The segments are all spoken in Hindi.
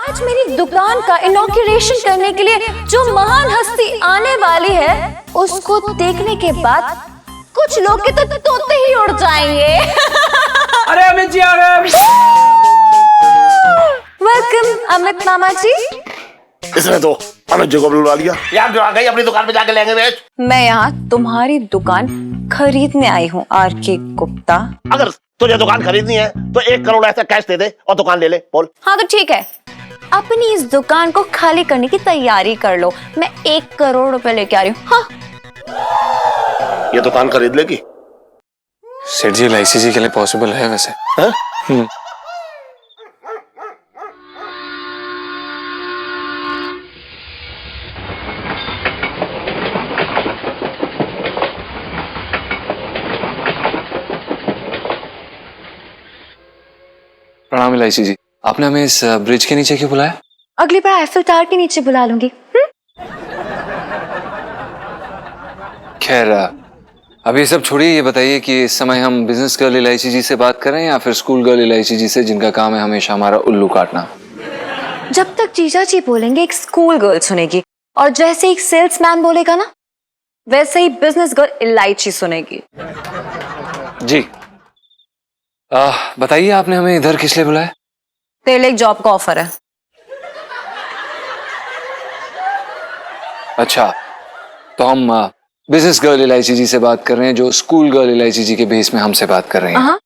आज मेरी दुकान का इनॉग्रेशन करने के लिए जो महान हस्ती आने वाली है, उसको देखने के बाद कुछ लोग के तो तोते ही उड़ जाएंगे। अरे अमित जी आ गए। वेलकम अमित मामा जी। इसने तो अमित जी को बुलवा लिया। यार जो आ गई अपनी दुकान पे जाके लेंगे बेच। मैं यहाँ तुम्हारी दुकान खरीदने आई हूँ आर.के. गुप्ता। अगर तुझे दुकान खरीदनी है तो 1 करोड़ ऐसा कैश दे दे और दुकान ले ले। बोल। हाँ तो ठीक है, अपनी इस दुकान को खाली करने की तैयारी कर लो। मैं 1 करोड़ रुपए लेके आ रही हूँ। हाँ ये दुकान खरीद लेगी? सेठ जी LIC जी के लिए पॉसिबल है वैसे। हाँ? प्रणाम LIC जी, आपने हमें इस ब्रिज के नीचे क्यों बुलाया? अगली बार आईफिल टावर के नीचे बुला लूंगी। खैर अब ये सब छोड़िए, ये बताइए कि इस समय हम बिजनेस गर्ल LIC जी से बात कर रहे हैं या फिर स्कूल गर्ल LIC जी से, जिनका काम है हमेशा हमारा उल्लू काटना। जब तक जीजा जी बोलेंगे एक स्कूल गर्ल सुनेगी, और जैसे एक सेल्समैन बोलेगा ना, वैसे ही बिजनेस गर्ल इलायची सुनेगी। जी बताइए, आपने हमें इधर किस लिए बुलाया? तेरे लिए एक जॉब का ऑफर है। अच्छा, तो हम बिजनेस गर्ल LIC जी से बात कर रहे हैं, जो स्कूल गर्ल LIC जी के बेस में हमसे बात कर रहे हैं।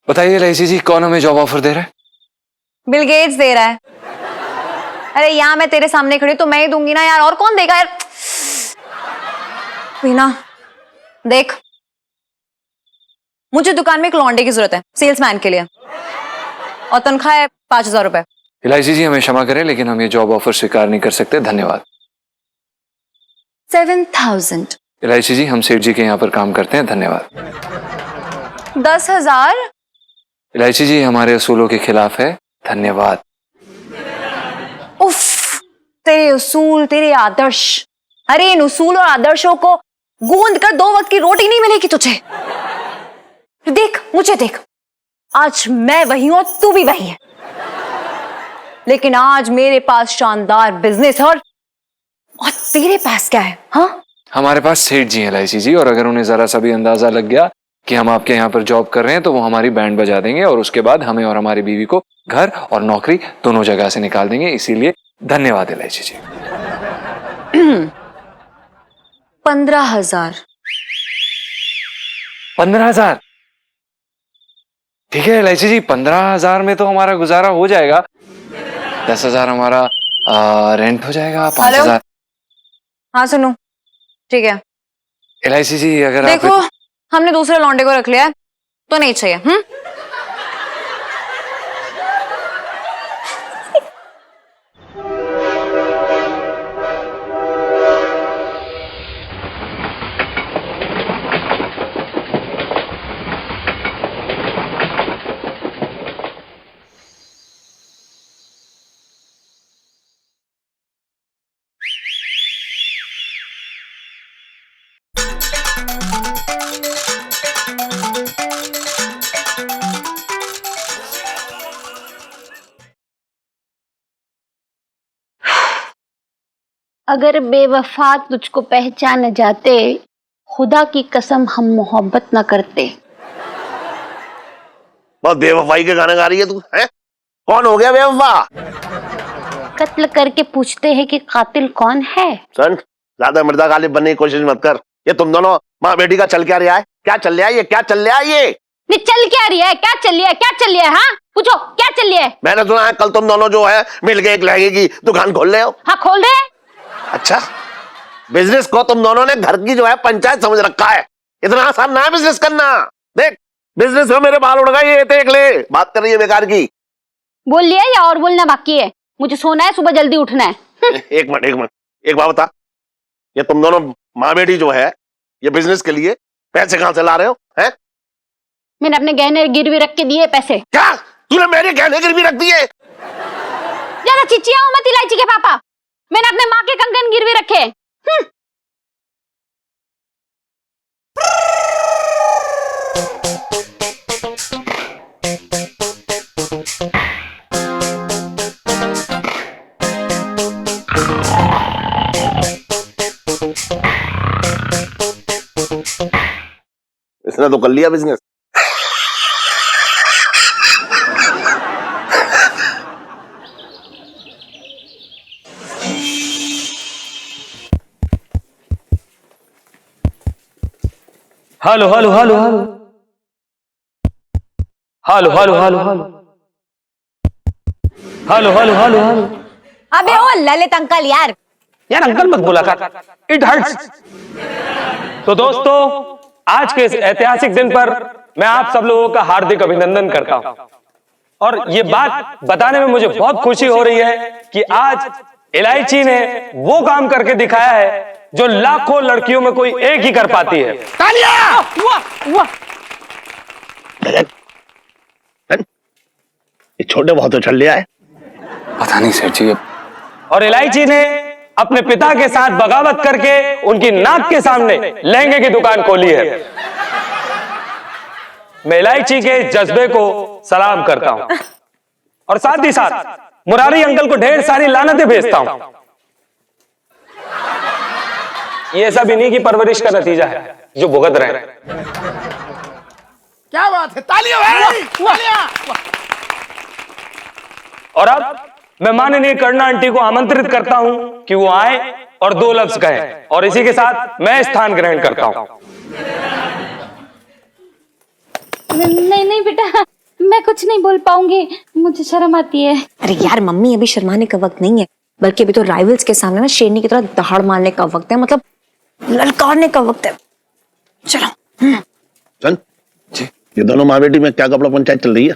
बताइए LIC जी, कौन हमें जॉब ऑफर दे रहा है? बिल गेट्स दे रहा है। अरे यहाँ मैं तेरे सामने खड़ी तो मैं ही दूंगी ना यार, और कौन देगा यार। वीना देख, मुझे दुकान में एक लौंडे की जरूरत है सेल्समैन के लिए, और तनख्वाह है 5,000 रुपए। LIC जी हमें क्षमा करें, लेकिन हम ये जॉब ऑफर स्वीकार नहीं कर सकते, धन्यवाद। 7,000। LIC जी, हम सेठ जी के यहाँ पर काम करते हैं, धन्यवाद। 10,000। LIC जी हमारे असूलों के खिलाफ है, धन्यवाद। उफ, तेरे उसूल, तेरे आदर्श। अरे इन उसूल और आदर्शों को गूंद कर 2 वक्त की रोटी नहीं मिलेगी तुझे। देख मुझे देख, आज मैं वही हूं, तू भी वही है, लेकिन आज मेरे पास शानदार बिजनेस है, और तेरे पास क्या है? हाँ, हमारे पास सेठ जी हैं LIC जी, और अगर उन्हें जरा सा भी अंदाजा लग गया कि हम आपके यहाँ पर जॉब कर रहे हैं, तो वो हमारी बैंड बजा देंगे और उसके बाद हमें और हमारी बीवी को घर और नौकरी दोनों जगह से निकाल देंगे। इसीलिए धन्यवाद LIC जी। 15,000। 15,000? ठीक है LIC जी, 15,000 में तो हमारा गुजारा हो जाएगा। 10,000 हमारा रेंट हो जाएगा। 5,000। हाँ सुनो, ठीक है LIC जी, अगर देखो हमने दूसरे लौंडे को रख लिया है तो नहीं चाहिए। अगर बेवफा तुझको पहचान जाते, खुदा की कसम हम मोहब्बत न करते। बहुत बेवफाई के गाने गा रही है तू, हैं? कौन हो गया बेवफा? कत्ल करके पूछते हैं कि कातिल कौन है। सन, ज्यादा मिर्जा गालिब बनने की कोशिश मत कर। ये तुम दोनों माँ बेटी का चल क्या रहा है? क्या चल रहा है ये? क्या चल रहा है ये? चल क्या रही है? क्या चल रही है? क्या चल रहा है? हाँ पूछो, क्या चल रही है? मैंने सुना है कल तुम दोनों जो है मिल के एक लहंगे की दुकान खोल रहे हो। हाँ खोल रहे हैं। अच्छा, बिजनेस को तुम दोनों ने घर की जो है पंचायत समझ रखा है। इतना आसान ना है बिजनेस करना। देख, बिजनेस में मेरे बाल उड़ गए, ये देख ले। बात कर रही है बेकार की। बोल लिया या और बोलना बाकी है? मुझे सोना है, सुबह जल्दी उठना है। एक मिनट, एक बात बता, ये तुम दोनों माँ बेटी जो है ये बिजनेस के लिए पैसे कहां से ला रहे हो? हैं? मैंने अपने गहने गिरवी रख के दिए पैसे। क्या तूने मेरे गहने गिरवी रख दिए? ज्यादा चिचिया मत इलायची के पापा, मैंने अपने माँ के कंगन गिरवी रखे। इसने तो कर लिया business. Hello hello hello hello hello hello hello hello hello hello hello hello. अबे ओ ललित अंकल यार अंकल मत बोला कर, इट हर्ट्स। तो दोस्तों, आज के इस ऐतिहासिक दिन पर मैं आप सब लोगों का हार्दिक अभिनंदन करता हूं और ये बात बताने में मुझे बहुत खुशी हो रही है कि आज इलायची ने वो काम करके दिखाया है जो लाखों लड़कियों में कोई एक ही कर पाती है। ये छोटे बहुत उछल लिया है। पता नहीं सेठ जी। और इलायची ने अपने पिता के साथ बगावत करके उनकी नाक के सामने लहंगे की दुकान खोली है। मैं इलायची के जज्बे को सलाम करता हूं और साथ ही साथ मुरारी अंकल को ढेर सारी लानतें भेजता हूं। ये सब इन्हीं की परवरिश का नतीजा है जो भुगत रहे हैं। क्या बात है, तालियां भाई, तालियां। और अब मैं माननीय कर्णा आंटी को आमंत्रित करता हूं कि वो आए और 2 लफ्ज कहें और इसी के साथ मैं स्थान ग्रहण करता हूं। नहीं नहीं बेटा, मैं कुछ नहीं बोल पाऊंगी, मुझे शर्म आती है। अरे यार मम्मी, अभी शर्माने का वक्त नहीं है, बल्कि अभी तो राइवल्स के सामने ना शेरनी की तरह दहाड़ मारने का वक्त है, मतलब ललकारने का वक्त है। चलो। चल जी। ये दोनों माँ बेटी में क्या कपड़ा पंचायत चल रही है?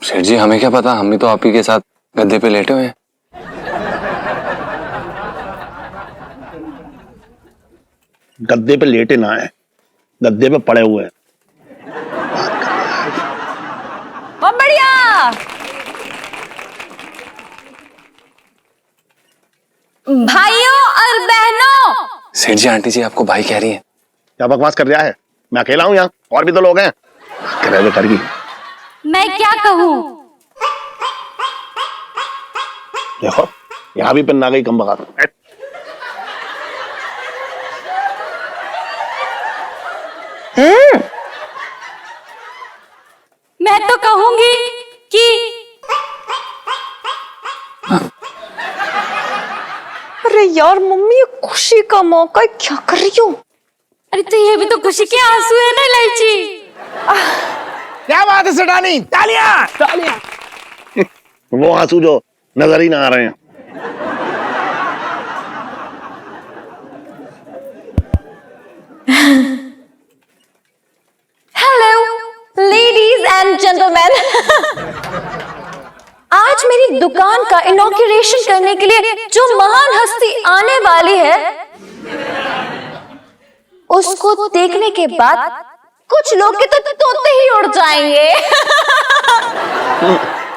सेठ जी हमें क्या पता, हम भी तो आप ही के साथ गद्दे पे लेटे हुए हैं। गद्दे पे लेटे ना है, गद्दे पे पड़े हुए हैं। बहुत बढ़िया भाइयों और बहनों। सेठ जी आंटी जी आपको भाई कह रही हैं। क्या बकवास कर रहा है? मैं अकेला हूं यहाँ, और भी तो लोग हैं। कह रहे कर गई। मैं क्या कहूँ? देखो यहाँ भी पिन आ गई, कम बका। मैं तो कहूंगी कि अरे यार मम्मी, ये खुशी का मौका है, क्या कर रही हो? अरे तो ये भी तो खुशी के आंसू है ना इलायची। क्या बात है सेठानी, तालियां तालियां। वो आंसू जो नजर ही ना आ रहे हैं। हेलो लेडीज एंड जेंटलमैन, आज मेरी दुकान का इनॉग्रेशन करने के लिए जो महान हस्ती आने वाली है, उसको देखने के बाद कुछ लोग के तो तोते ही उड़ जाएंगे।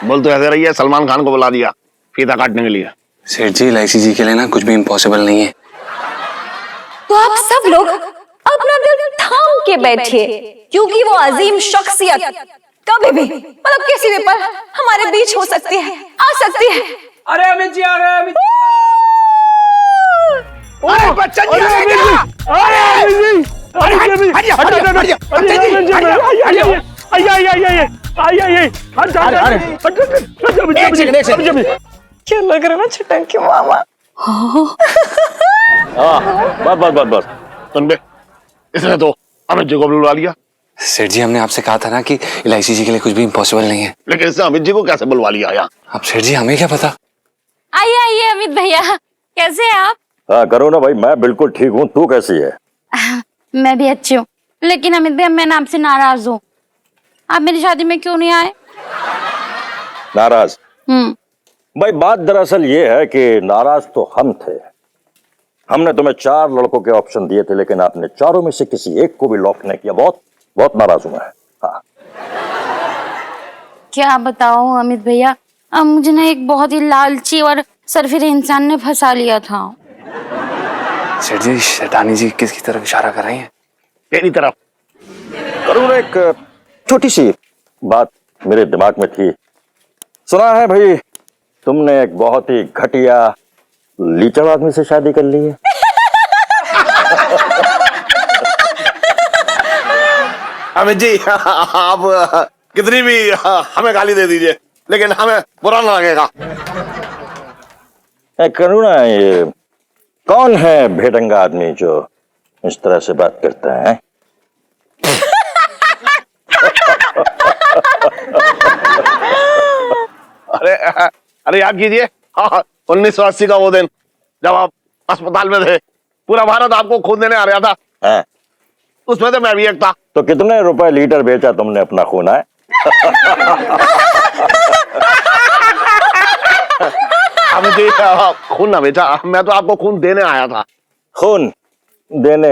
बोल तो ऐसे रही है, सलमान खान को बुला दिया फीता काटने के लिए। सेठ जी इलायची जी के लिए ना कुछ भी इम्पॉसिबल नहीं है। तो आप सब लोग अपना दिल थाम के बैठिए, क्योंकि वो अजीम शख्सियत कभी भी, मतलब किसी भी पल हमारे बीच हो सकती है, आ सकती है। अरे अमित जी आ गए, अमित अरे बच्चन जी आ गए क्या? क्या लग रहा है ना छटंकी मामा? बस सुन बे, इसने तो अमित जी को बुलवा लिया। सेठ जी हमने आपसे कहा था ना कि इलायची जी के लिए कुछ भी इम्पॉसिबल नहीं है। लेकिन इसने अमित जी को कैसे बुलवा लिया यार? अब सेठ जी हमें क्या पता। आइए आइए अमित भैया, कैसे हैं आप? हाँ करो ना भाई, मैं बिल्कुल ठीक हूँ। तू कैसी है? मैं भी अच्छी हूँ, लेकिन अमित भैया मैं ना आपसे नाराज हूँ। आप मेरी शादी में क्यों नहीं आए? नाराज? भाई बात दरअसल ये है कि नाराज तो हम थे। हमने तुम्हें 4 लड़कों के ऑप्शन दिए थे, लेकिन आपने चारों में से किसी एक को भी लॉक नहीं किया। बहुत बहुत नाराज हूं मैं। हाँ। क्या बताऊं अमित भैया, अब मुझे ना एक बहुत ही लालची और सरफिरे इंसान ने फंसा लिया था। सेठ जी शैतानी जी किसकी तरफ इशारा कर रही हैं? तेरी तरफ। करूँ ना, एक छोटी सी बात मेरे दिमाग में थी। सुना है भाई तुमने एक बहुत ही घटिया लीचड़ आदमी से शादी कर ली है। अमित जी आप कितनी भी हमें गाली दे दीजिए, लेकिन हमें बुरा ना लगेगा। करुणा, ये कौन है भेड़ंगा आदमी जो इस तरह से बात करता है? अरे अरे याद कीजिए 1980 का वो दिन जब आप अस्पताल में थे, पूरा भारत आपको खून देने आ रहा था। हैं? उसमें तो मैं भी एक था। तो कितने रुपए लीटर बेचा तुमने अपना खून? है अमित जी खून ना बेचा, मैं तो आपको खून देने आया था। खून देने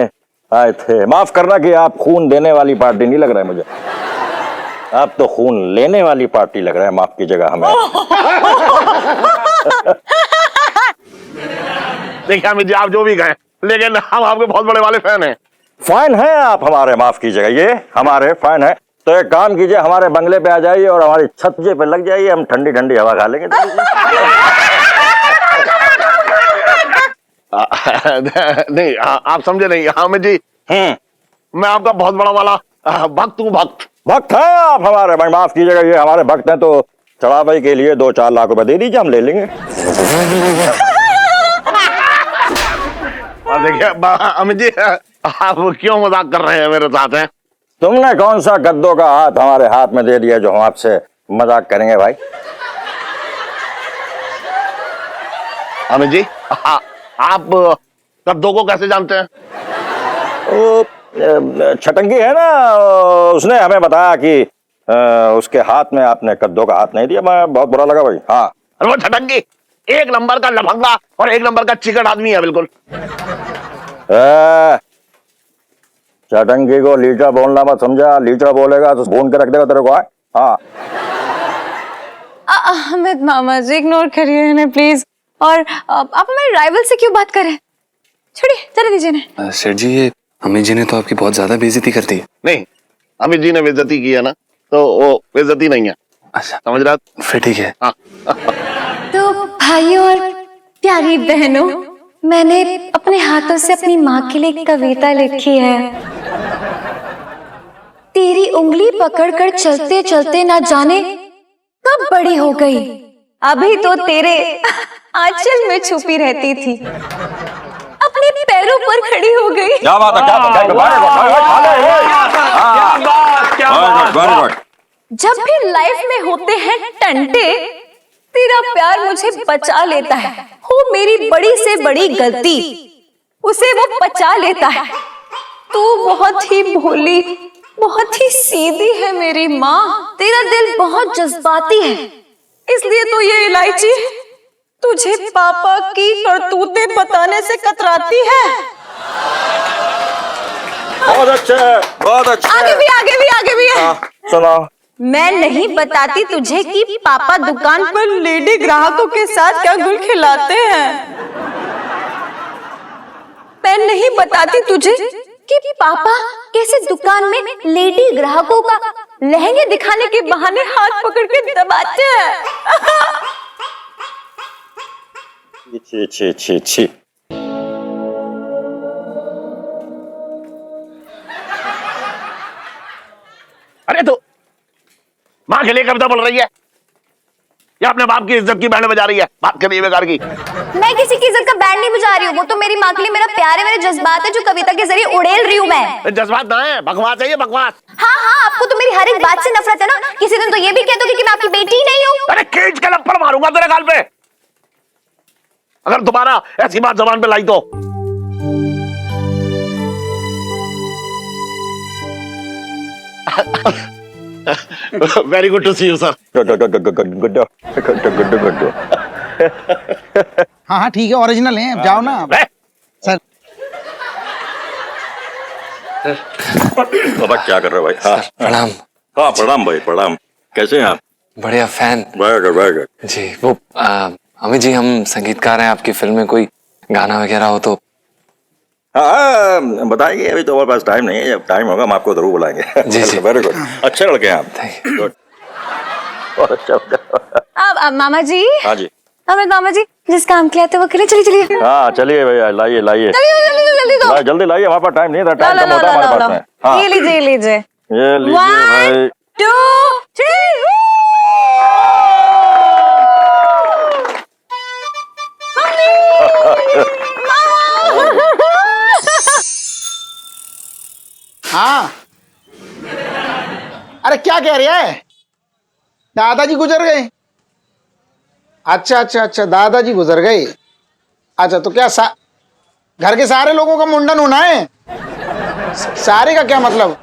आए थे? माफ करना कि आप खून देने वाली पार्टी नहीं लग रहा है मुझे, आप तो खून लेने वाली पार्टी लग रहा है। माफ कीजिएगा हमें। देखिए अमित जी आप जो भी कहें, लेकिन हम आपके बहुत बड़े वाले फैन हैं। फैन है आप हमारे? माफ कीजिएगा, ये हमारे फैन है। तो एक काम कीजिए, हमारे बंगले पे आ जाइए और हमारी छत पे लग जाइए, हम ठंडी ठंडी हवा खा लेंगे। नहीं आप समझे नहीं अमित जी, मैं आपका बहुत बड़ा वाला भक्त हूँ। भक्त हैं आप हमारे? भाई माफ कीजिएगा, ये हमारे भक्त हैं, तो चढ़ावे के लिए 2-4 लाख रुपए दे दीजिए, हम ले लेंगे। देखिए अमित जी आप क्यों मजाक कर रहे हैं मेरे साथ? हैं तुमने कौन सा गद्दों का हाथ हमारे हाथ में दे दिया जो हम आपसे मजाक करेंगे भाई? अमित जी आप कद्दू को कैसे जानते हैं? वो छटंगी है ना, उसने हमें बताया कि उसके हाथ में आपने कद्दू का हाथ नहीं दिया। मैं बहुत बुरा लगा भाई। हाँ, अरे वो छटंगी एक नंबर का लफंगा और एक नंबर का चिकन आदमी है बिल्कुल। छटंगी को लीचा बोलना मत समझा, लीचा बोलेगा तो भून के रख देगा तेरे को। हाँ अहमद मामा जी इग्नोर करिए इन्हें प्लीज। और आप हमारे राइवल से क्यों बात कर रहे हैं? छोड़िए, चले दीजिए इन्हें। सेठ जी, ये अमित जी ने तो आपकी बहुत ज्यादा बेइज्जती कर दी है। नहीं, अमित जी ने बेइज्जती की है ना, तो वो बेइज्जती नहीं है। अच्छा, समझ रहा? फिर ठीक है। हाँ। तो भाइयों और प्यारी बहनों, मैंने अपने हाथों से अपनी माँ के लिए एक कविता लिखी है। तेरी उंगली पकड़कर चलते चलते ना जाने कब बड़ी हो गई, अभी तो तेरे आंचल में छुपी रहती थी, अपने पैरों पर खड़ी हो गई। क्या बात है, क्या बात है। जब भी लाइफ में होते हैं टंटे, तेरा प्यार मुझे बचा लेता है। हो मेरी बड़ी से बड़ी गलती, उसे वो बचा लेता है। तू बहुत ही भोली, बहुत ही सीधी है मेरी माँ। तेरा दिल बहुत जज्बाती है, इसलिए तो ये इलायची तुझे पापा की करतूतें बताने से कतराती है। बहुत अच्छे, बहुत अच्छे। आगे भी, आगे भी, आगे भी है। सुनो, मैं नहीं बताती तुझे कि पापा दुकान पर लेडी ग्राहकों के साथ क्या गुल खिलाते हैं। मैं नहीं बताती तुझे कि पापा कैसे दुकान में लेडी ग्राहकों का लहंगे दिखाने के बहाने हाथ पकड़ के दबाते हैं। छी छी छी छी। अरे तो माँ के लिए कविता बोल रही है या अपने बाप की इज्जत की बैंड बजा रही है? बात कर रही है बेकार की। मैं किसी की इज्जत का बैंड नहीं बजा रही हूँ, वो तो मेरी माँ के लिए मेरा प्यार है, मेरे जज्बात है जो कविता के जरिए उड़ेल रही हूँ मैं। जज्बात ना है, बकवास है ये, बकवास। हाँ हाँ, आपको तो मेरी हर एक बात से नफरत है ना। किसी दिन तो ये भी कह दोगे कि मैं आपकी बेटी ही नहीं हूँ। अरे खींच के लपड़ मारूंगा तेरे गाल पे अगर दोबारा ऐसी बात जबान पे लाई तो। Very good to see you sir. Guddo. हाँ हाँ ठीक है, ओरिजिनल है, जाओ ना सर। बाबा क्या कर रहे हो भाई? हाँ प्रणाम। हाँ प्रणाम भाई, प्रणाम। कैसे हैं आप? बढ़िया, फैन। very good। जी, वो अमित जी, हम संगीतकार हैं, आपकी फिल्म में कोई गाना वगैरह हो तो। हाँ बताएंगे, अभी तो हमारे पास टाइम नहीं है, जब टाइम होगा हम आपको जरूर बुलाएंगे। जी जी, वेरी गुड, अच्छे लड़के हैं आप। Thank you। गुड, बहुत अच्छा। अब मामा जी। हाँ जी, अमित मामा जी, जिस काम के लिए आते वो के लिए चलिए चलिए। हाँ चलिए भैया, लाइए लाइए जल्दी जल्दी जल्दी दो। जल्दी लाइए, हमारे पास टाइम नहीं था, टाइम कम होता है हमारे पास में। हाँ ये लीजिए लीजिए। ये लीजिए भाई। 2 3 हाँ। अरे क्या कह रही है? दादाजी गुजर गए? अच्छा अच्छा अच्छा, दादाजी गुजर गए। अच्छा तो क्या घर के सारे लोगों का मुंडन होना है? सारे का क्या मतलब?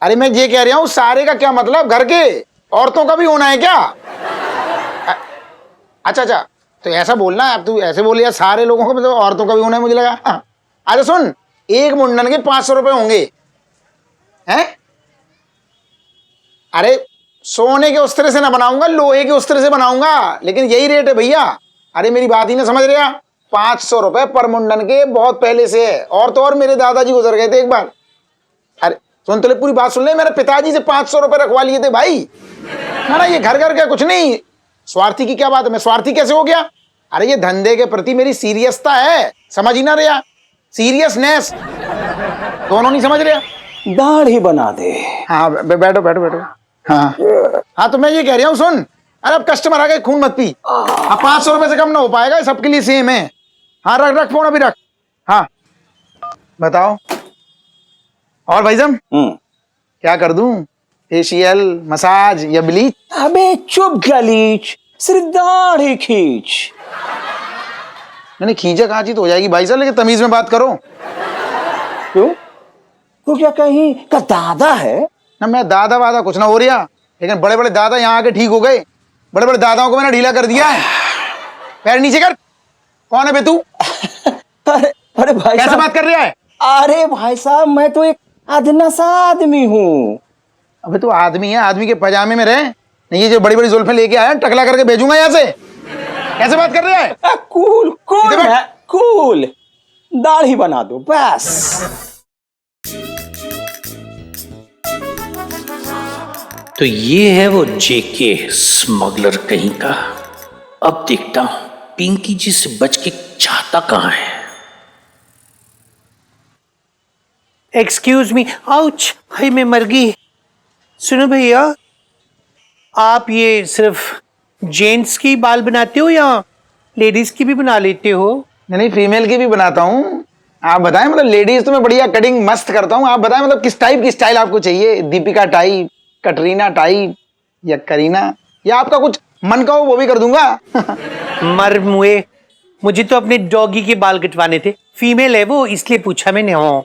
अरे मैं ये कह रहा हूं, सारे का क्या मतलब? घर के औरतों का भी होना है क्या? अच्छा अच्छा, तो ऐसा बोलना है। अब तू ऐसे बोल, यार सारे लोगों का मतलब औरतों का भी होना है, मुझे लगा। हाँ। अच्छा सुन, एक मुंडन के 500 रुपए होंगे हैं? अरे सोने के उस्तरे से ना बनाऊंगा, लोहे के उस्तरे से बनाऊंगा, लेकिन यही रेट है भैया। अरे मेरी बात ही ना समझ रहे आप? 500 रुपए पर मुंडन के बहुत पहले से है। और तो और मेरे दादाजी गुजर गए थे एक बार। अरे सुन, तो ले पूरी बात सुन ले। मेरे पिताजी से 500 रुपए रखवा लिए थे भाई। ना ये घर घर का कुछ नहीं। स्वार्थी की क्या बात है? मैं स्वार्थी कैसे हो गया? अरे ये धंधे के प्रति मेरी सीरियसता है, समझ ही ना रहा। सीरियसनेस दोनों नहीं समझ रहे। दाढ़ी बना दे। हाँ बैठो बैठो बैठो। हाँ हाँ, तो मैं ये कह रहा हूँ, सुन। अरे अब कस्टमर आ गए, खून मत पी। अब 500 रुपए से कम ना हो पाएगा, सबके लिए सेम है। हाँ रख रख फोन, अभी रख। हाँ बताओ। और भाई साहब क्या कर दूं? फेशियल, मसाज या ब्लीच? अबे चुप गलीच, सिर्फ दाढ़ी खींच। मैंने खींचा खांची तो हो जाएगी भाई साहब, लेकिन तमीज में बात करो। क्यों? तू क्या कहीं का दादा है? ना मैं दादा वादा कुछ ना हो रहा, लेकिन बड़े बड़े दादा यहाँ आके ठीक हो गए। बड़े बड़े दादाओं को मैंने ढीला कर दिया है। पैर नीचे कर। कौन है बे तू? अरे भाई कैसे साहब, बात कर रहा है? अरे भाई साहब, मैं तो एक अदना सा आदमी हूँ। अबे तू आदमी है, आदमी के पजामे में रहे। नहीं, ये जो बड़ी बड़ी जुल्फे लेके आया, टकला करके भेजूंगा यहाँ से। कैसे बात कर रहा है? कूल कूल इधर बैठ। है, कूल। दाढ़ी बना दो बस। तो ये है वो जेके स्मगलर कहीं का। अब देखता हूं पिंकी जी से बच के चाहता कहां है। एक्सक्यूज मी, आउच, हाय मैं मर गई। सुनो भैया, आप ये सिर्फ जेंट्स की बाल बनाते हो या लेडीज की भी बना लेते हो? नहीं, फीमेल की भी बनाता हूँ। आप बताएं, मतलब लेडीज तो मैं बढ़िया कटिंग मस्त करता हूँ। आप बताएं मतलब किस टाइप की स्टाइल आपको चाहिए? दीपिका टाइप, कटरीना टाइप या करीना, या आपका कुछ मन का हो वो भी कर दूंगा। मर मुए, मुझे तो अपने डॉगी के बाल कटवाने थे। फीमेल है वो, इसलिए पूछा मैंने। हाँ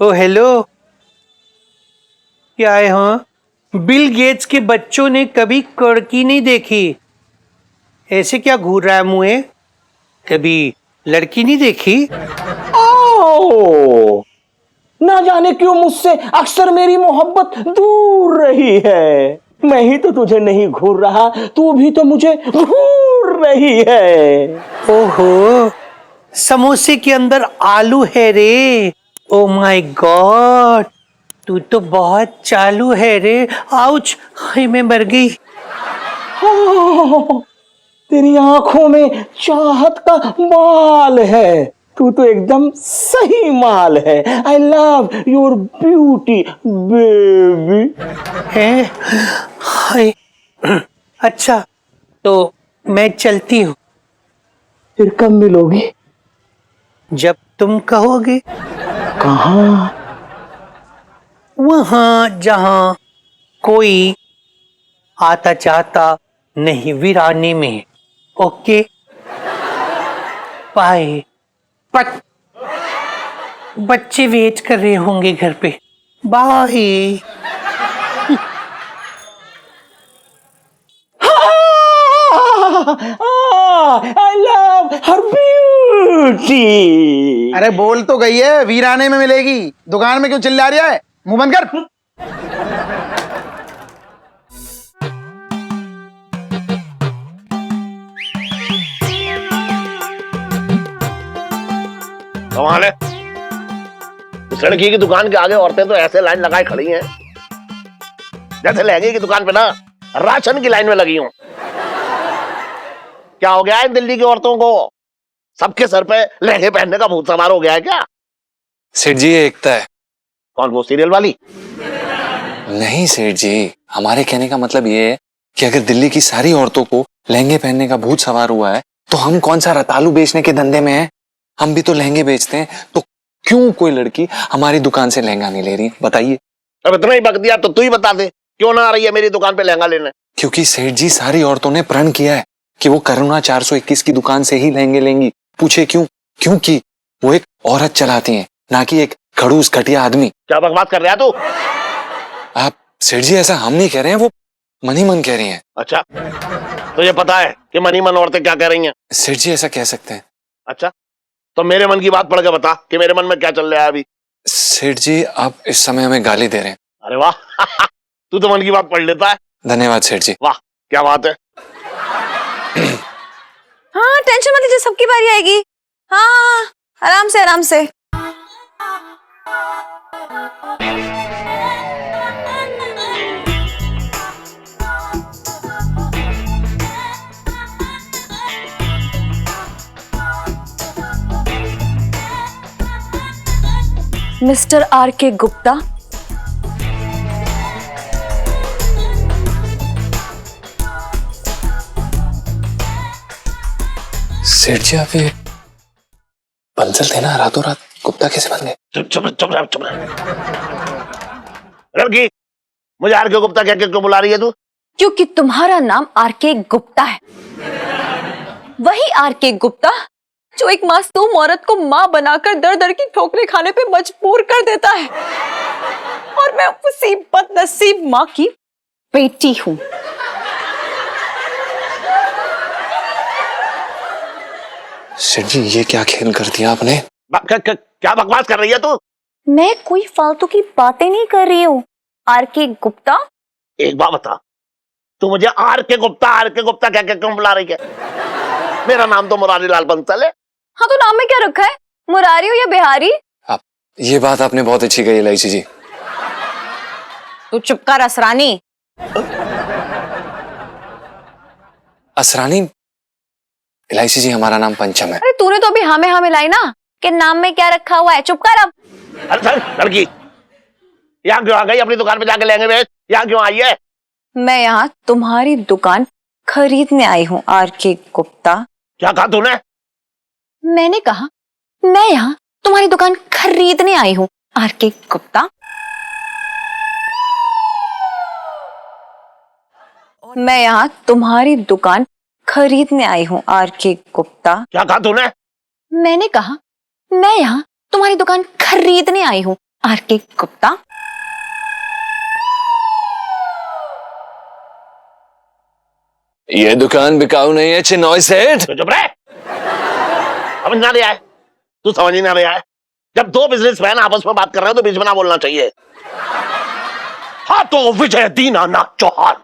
ओ हेलो, क्या है? हाँ, बिल गेट्स के बच्चों ने कभी कड़की नहीं देखी। ऐसे क्या घूर रहा है मुँह? कभी लड़की नहीं देखी? ओ, ना जाने क्यों मुझसे अक्सर मेरी मोहब्बत दूर रही है। मैं ही तो तुझे नहीं घूर रहा, तू भी तो मुझे घूर रही है। ओहो, समोसे के अंदर आलू है रे। ओ माय गॉड, तू तो बहुत चालू है रे। आउच, हाय मैं मर गई। हाँ, तेरी आंखों में चाहत का माल है। तू तो एकदम सही माल है। आई लव योर ब्यूटी बेबी। है हाय, अच्छा तो मैं चलती हूँ। फिर कब मिलोगी? जब तुम कहोगे। कहाँ? वहां जहां कोई आता चाहता नहीं, वीराने में। Okay bye. बच्चे वेट कर रहे होंगे घर पे। Bye. I love her beauty. अरे बोल तो गई है वीराने में मिलेगी, दुकान में क्यों चिल्ला रहा है? मुंह बंद कर। कमाल है, इस लड़की की दुकान के आगे औरतें तो ऐसे लाइन लगाए खड़ी हैं जैसे लहंगे की दुकान पे ना राशन की लाइन में लगी हूं। क्या हो गया है दिल्ली की औरतों को? सबके सर पे लहंगे पहनने का भूत सवार हो गया है क्या? सेठ जी, ये एकता है। कौन, वो सीरियल वाली? नहीं सेठ जी, हमारे कहने का मतलब ये है कि अगर दिल्ली की सारी औरतों को लहंगे पहनने का भूत सवार हुआ है तो हम कौन सा रतालू बेचने के धंधे में हैं? हम भी तो लहंगे बेचते हैं, तो क्यों कोई लड़की हमारी दुकान से लहंगा नहीं ले रही? बताइए। अब इतना ही बक दिया तो तू ही बता दे, क्यों ना आ रही है मेरी दुकान पे लहंगा लेने? क्योंकि सेठ जी, सारी औरतों ने प्रण किया है कि वो करुणा 421 की दुकान से ही लहंगे लेंगी। पूछे क्यों? क्योंकि वो एक औरत चलाती हैं, ना कि एक खड़ूस घटिया आदमी। क्या बकवास कर रहा है तू? आप सेठ जी, ऐसा हम नहीं कह रहे हैं, वो मन ही मन कह रही हैं। अच्छा, तो ये पता है कि मनी मन औरतें क्या कह रही हैं? सेठ जी, ऐसा कह सकते हैं। अच्छा, तो मेरे मन की बात पढ़ के बता कि मेरे मन में क्या चल रहा है अभी। सेठ जी, आप इस समय हमें गाली दे रहे हैं। अरे वाह तू तो मन की बात पढ़ लेता है। धन्यवाद सेठ जी। वाह, क्या बात है। हाँ, टेंशन मत लीजिए, सबकी बारी आएगी। हाँ, आराम से आराम से। मिस्टर आर के गुप्ता, सेठ जी, आप ये बंसल थे ना, रातों रात गुप्ता कैसे बन गए? चुप चुप चुप रह, चुप रह। लड़की, मुझे आर के गुप्ता क्या क्यों बुला रही है तू? क्योंकि तुम्हारा नाम आर के गुप्ता है। वही आर के गुप्ता जो एक मासूम औरत को मां बनाकर दर दर की ठोकरें खाने पे मजबूर कर देता है, और मैं उसी बदनसीब मां की बेटी हूं। सेठ जी, ये क्या खेल कर दिया आपने? क्या बकवास कर रही है तू? मैं कोई फालतू की बातें नहीं कर रही हूँ। आर के गुप्ता, एक बात बता, तू मुझे आर के गुप्ता क्या क्यों बुला रही है? मेरा नाम तो मुरारी लाल बंसल है। हाँ, तो नाम में क्या रखा है? मुरारी हो या बिहारी? आप, ये बात आपने बहुत अच्छी कही इलायची जी। तू चुप कर असरानी। असरानी? इलायची जी, हमारा नाम पंचम है। अरे तूने तो अभी हाँ में हाँ मिलाई ना कि नाम में क्या रखा हुआ है। चुप कर अब। अरे लड़की, यहाँ क्यों आ गई? अपनी दुकान पे जाके लेंगे बेच, यहाँ क्यों आई है? मैं यहाँ तुम्हारी दुकान खरीदने आई हूँ आर के गुप्ता। क्या कहा तूने? मैंने कहा मैं यहाँ तुम्हारी दुकान खरीदने आई हूँ आर के गुप्ता। मैं यहाँ तुम्हारी दुकान खरीदने आई हूँ आर के गुप्ता। क्या कहा तूने? मैंने कहा मैं यहाँ तुम्हारी दुकान खरीदने आई हूँ आर के गुप्ता। ये दुकान बिकाऊ नहीं है चिन्नौई सेठ। तो चुप रहे। समझ ना रहा है? तू समझ ही ना रहा है? जब दो बिजनेसमैन आपस में बात कर रहे हो तो बीच में ना बोलना चाहिए। हाँ, तो विजय दीनानाथ चौहान,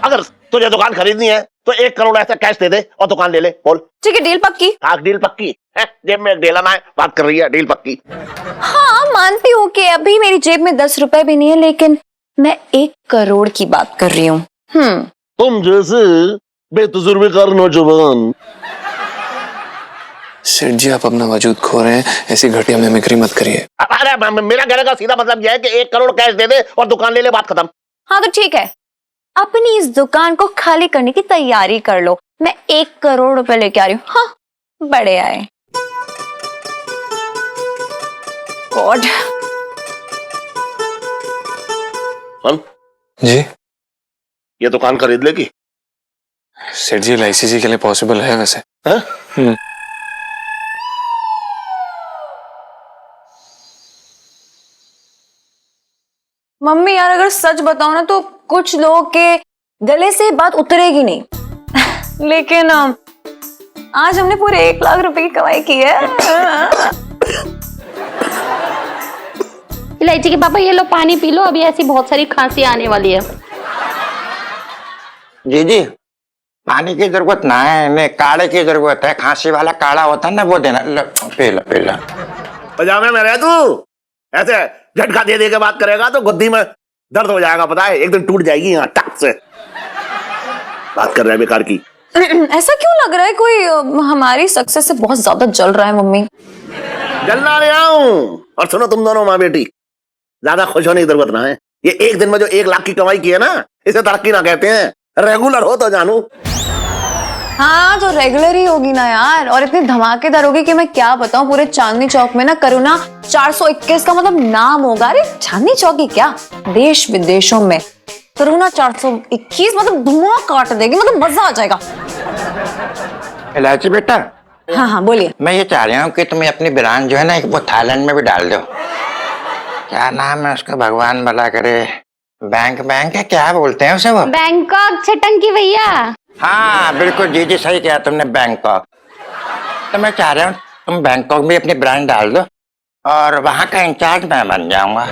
अगर तुझे दुकान खरीदनी है तो 1 करोड़ ऐसा कैश दे दे और दुकान ले ले। बोल। ठीक है, डील पक्की? हाँ, डील पक्की है। जेब में एक ढेलाना है, बात कर रही है, डील पक्की। हाँ, मानती हूँ कि अभी मेरी जेब में 10 रुपए भी नहीं है, लेकिन मैं 1 करोड़ की बात कर रही हूँ। तुम जैसे बेतजुर्बेकार नौजवान। सेठ जी, आप अपना वजूद खो रहे हैं, ऐसी घटिया मिमिक्री मत करिए। अरे मेरा कहने का सीधा मतलब यह है कि 1 करोड़ कैश दे दे और दुकान ले ले, बात खत्म। हाँ, तो ठीक है, अपनी इस दुकान को खाली करने की तैयारी कर लो। मैं 1 करोड़ रुपए लेके आ रही हूँ। हाँ, बड़े आए। गॉड। जी, ये दुकान खरीद लेगी? सेठ जी, इलायची जी के लिए पॉसिबल है वैसे। मम्मी यार, अगर सच बताओ ना तो कुछ लोगों के गले से बात उतरेगी नहीं लेकिन आज हमने पूरे 1 लाख रुपए की कमाई की है। इलायची के पापा, ये लो पानी पी लो, अभी ऐसी बहुत सारी खांसी आने वाली है। जी, पानी की जरूरत ना है, नहीं काढ़े की जरूरत है। खांसी वाला काढ़ा होता है ना, वो देना। पीला। पजामे में रह तू। ऐसे झटका दे दे के बात करेगा तो गुद्दी में दर्द हो जाएगा, पता है? एक दिन टूट जाएगी यहाँ टक से। बात कर रहा है बेकार की। ऐसा क्यों लग रहा है कोई हमारी सक्सेस से बहुत ज्यादा जल रहा है मम्मी? जलना ले आऊं। और सुनो तुम दोनों माँ बेटी, ज्यादा खुश होने की जरूरत ना है। ये एक दिन में जो 1 लाख की कमाई की है ना, इसे तरक्की ना कहते हैं, रेगुलर हो तो जानू। हाँ तो रेगुलर ही होगी ना यार, और इतनी धमाकेदार होगी कि मैं क्या बताऊं। पूरे चांदनी चौक में ना करुणा 421 का मतलब नाम होगा। अरे चांदनी चौक ही क्या, देश विदेशों में करुणा 421 मतलब धुआं काट देगी, मतलब मजा आ जाएगा। इलायची बेटा, हाँ हाँ बोलिए। मैं ये चाह रहा हूँ कि तुम्हें अपनी ब्रांच जो है ना वो थाईलैंड में भी डाल दो। क्या नाम है उसका, भगवान भला करे, बैंक है क्या बोलते हैं उसे वो? बैंकॉक छटंकी भैया। हाँ बिल्कुल जी जी सही किया तुमने, बैंकॉक। तो मैं चाह रहा हूँ तुम बैंकॉक में अपनी ब्रांच डाल दो और वहाँ का इंचार्ज मैं बन जाऊंगा।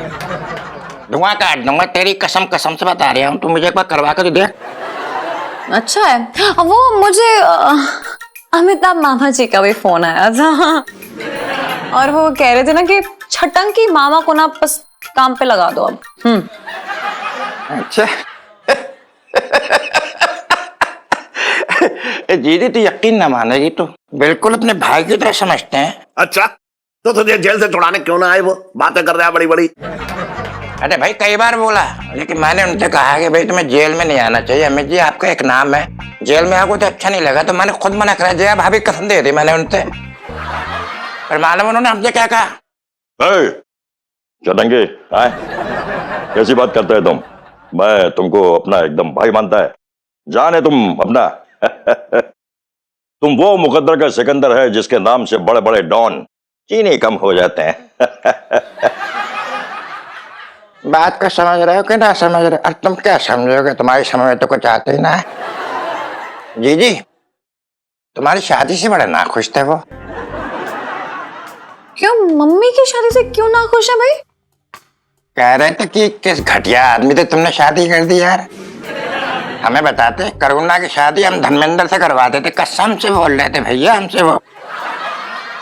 धुआं काट दूंगा, तेरी कसम कसम से बता रहा हूँ। तुम मुझे एक बार करवा कर तो देख। अच्छा है। वो मुझे अमिताभ मामा जी का भी फोन आया था और वो कह रहे थे ना कि छटंकी मामा को ना बस काम पे लगा दो अब। अच्छा दीदी तो यकीन ना मानेगी, तो बिल्कुल अपने भाई की तरह समझते हैं। अच्छा तो तुझे जेल से छुड़ाने क्यों ना आए? वो बातें कर रहा है बड़ी बड़ी। अरे भाई कई बार बोला, लेकिन मैंने उनसे कहा कि भाई तुम्हें जेल में नहीं आना चाहिए। अमित जी आपका एक नाम है, जेल में आपको तो अच्छा नहीं लगा, तो मैंने खुद मना करा। जया भाभी कसम दे दी मैंने उनसे, पर मालूम उन्होंने हमसे क्या कहा? चलेंगे आए, कैसी बात करते हैं तुम? मैं तुमको अपना एकदम भाई मानता है, जाने तुम अपना। तुम वो मुकद्दर का सिकंदर है जिसके नाम से बड़े बड़े डॉन चीनी कम हो जाते हैं। बात को समझ रहे हो कि ना समझ रहे हो? और तुम क्या समझोगे, तुम्हारी समझ में तो कुछ आते ही ना है। जी जी तुम्हारी शादी से बड़े नाखुश थे वो। क्यों, मम्मी की शादी से क्यों ना खुश है भाई? कह रहे थे कि किस घटिया आदमी से तुमने शादी कर दी यार। हमें बताते, करुणा की शादी हम धर्मेंद्र से करवाते थे, कसम से बोल रहे थे भैया हमसे वो।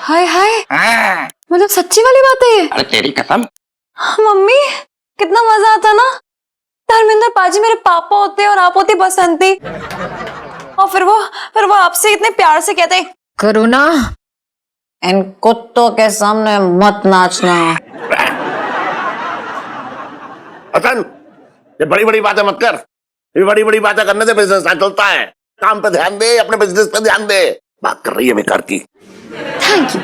हाय हाय, हाँ मतलब सच्ची वाली बात है ये? अरे तेरी कसम। मम्मी कितना मजा आता ना, धर्मेंद्र पाजी मेरे पापा होते और आप होती बसंती, और फिर वो आपसे इतने प्यार से कहते, करुणा इन कुत्तों के सामने मत नाचना। हसन, ये बड़ी बड़ी बातें मत कर। ये बड़ी बड़ी बातें करने से बिजनेस ना चलता है। काम पे ध्यान दे, अपने बिजनेस पे ध्यान दे। बात कर रही है बेकार की। थैंक यू,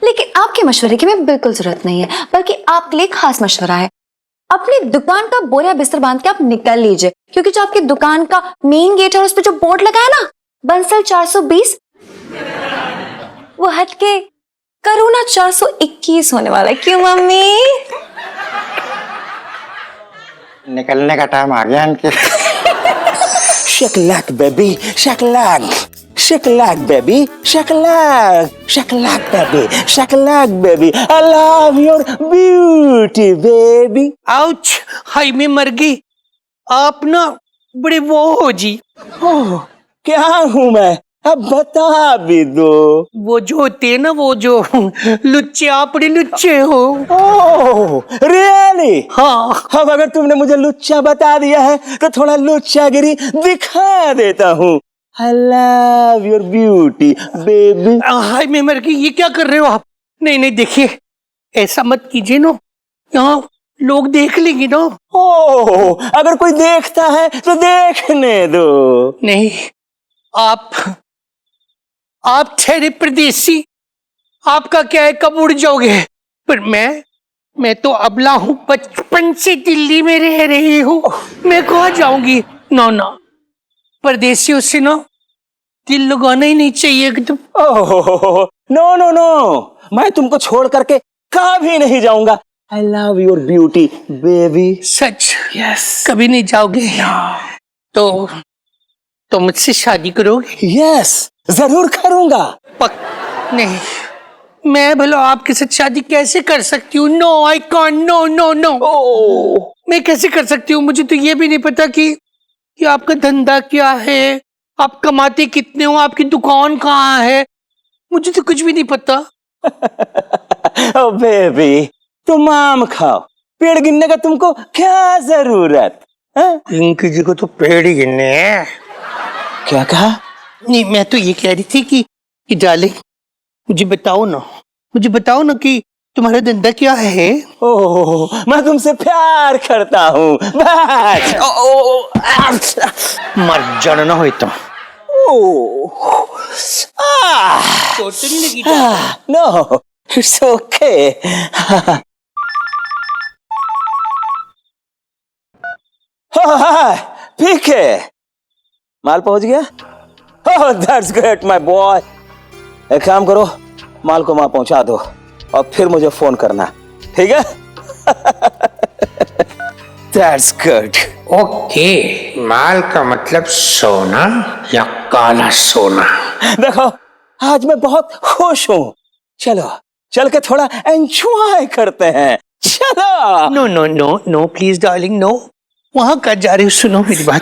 लेकिन आपके मशवरे की मैं बिल्कुल जरूरत नहीं है, बल्कि आपके लिए खास मशवरा है। अपनी दुकान का बोरिया बिस्तर बांध के आप निकल लीजिए, क्योंकि जो आपकी दुकान का मेन गेट है उस पर जो बोर्ड लगा है ना, बंसल 420, वो हट के करुणा 421 होने वाला है। क्यों मम्मी? निकलने का टाइम आ गया इनके। शकलाक बेबी, शकलाक शकलाक बेबी, शकलाक बेबी, शकलाक baby, I love your beauty baby. Ouch, हाय मैं मर गई। आप ना बड़े वो हो जी। ओह क्या हूँ मैं, अब बता भी दो। वो जो होते हैं ना, वो जो लुच्चे, आप बड़े लुच्चे हो। Oh really? हाँ। अब अगर तुमने मुझे लुच्चा बता दिया है तो थोड़ा लुच्चागिरी दिखा देता हूँ। I love your beauty baby। हाय मैं मर गई, ये क्या कर रहे हो आप? नहीं नहीं देखिए, ऐसा मत कीजिए ना, यहाँ लोग देख लेंगे ना। ओह अगर कोई देखता है तो देखने दो। नहीं, आप ठहरे परदेसी, आपका क्या है, कब उड़ जाओगे? पर मैं तो अबला हूँ, बचपन से दिल्ली में रह रही हूँ, मैं कहाँ जाऊंगी? ना परदेसियों से ना दिल लगाना ही नहीं चाहिए एकदम। ओह नो नो नो, मैं तुमको छोड़ करके कभी नहीं जाऊंगा। I love your beauty baby। Such? Yes. कभी नहीं जाओगे? तो मुझसे शादी करोगे? यस जरूर करूंगा। नहीं, मैं भला आपके साथ शादी कैसे कर सकती हूँ? No I can't, no no no. मैं कैसे कर सकती हूँ? मुझे तो ये भी नहीं पता कि आपका धंधा क्या है, आप कमाते कितने हो, आपकी दुकान कहाँ है, मुझे तो कुछ भी नहीं पता। ओ बेबी तुम आम खाओ, पेड़ गिनने का तुमको क्या जरूरत है? इनकी जी को तो पेड़ ही गिनने हैं। क्या कहा? नहीं, मैं तो ये कह रही थी कि डार्लिंग, मुझे बताओ ना कि तुम्हारा धंधा क्या है? ओह, मैं तुमसे प्यार करता हूँ बस। मर जाना हो तुम। चोट तो नहीं लगी? No, it's okay. पीके माल पहुंच गया? Oh, that's great my boy. एक काम करो, माल को वहां पहुंचा दो और फिर मुझे फोन करना, ठीक है? That's good. ओके, माल का मतलब सोना या काला सोना? देखो, आज मैं बहुत खुश हूँ। चलो, चल के थोड़ा एंजॉय करते हैं। चलो। No no no no, please darling, no. वहां का जा रहे हो? सुनो मेरी बात,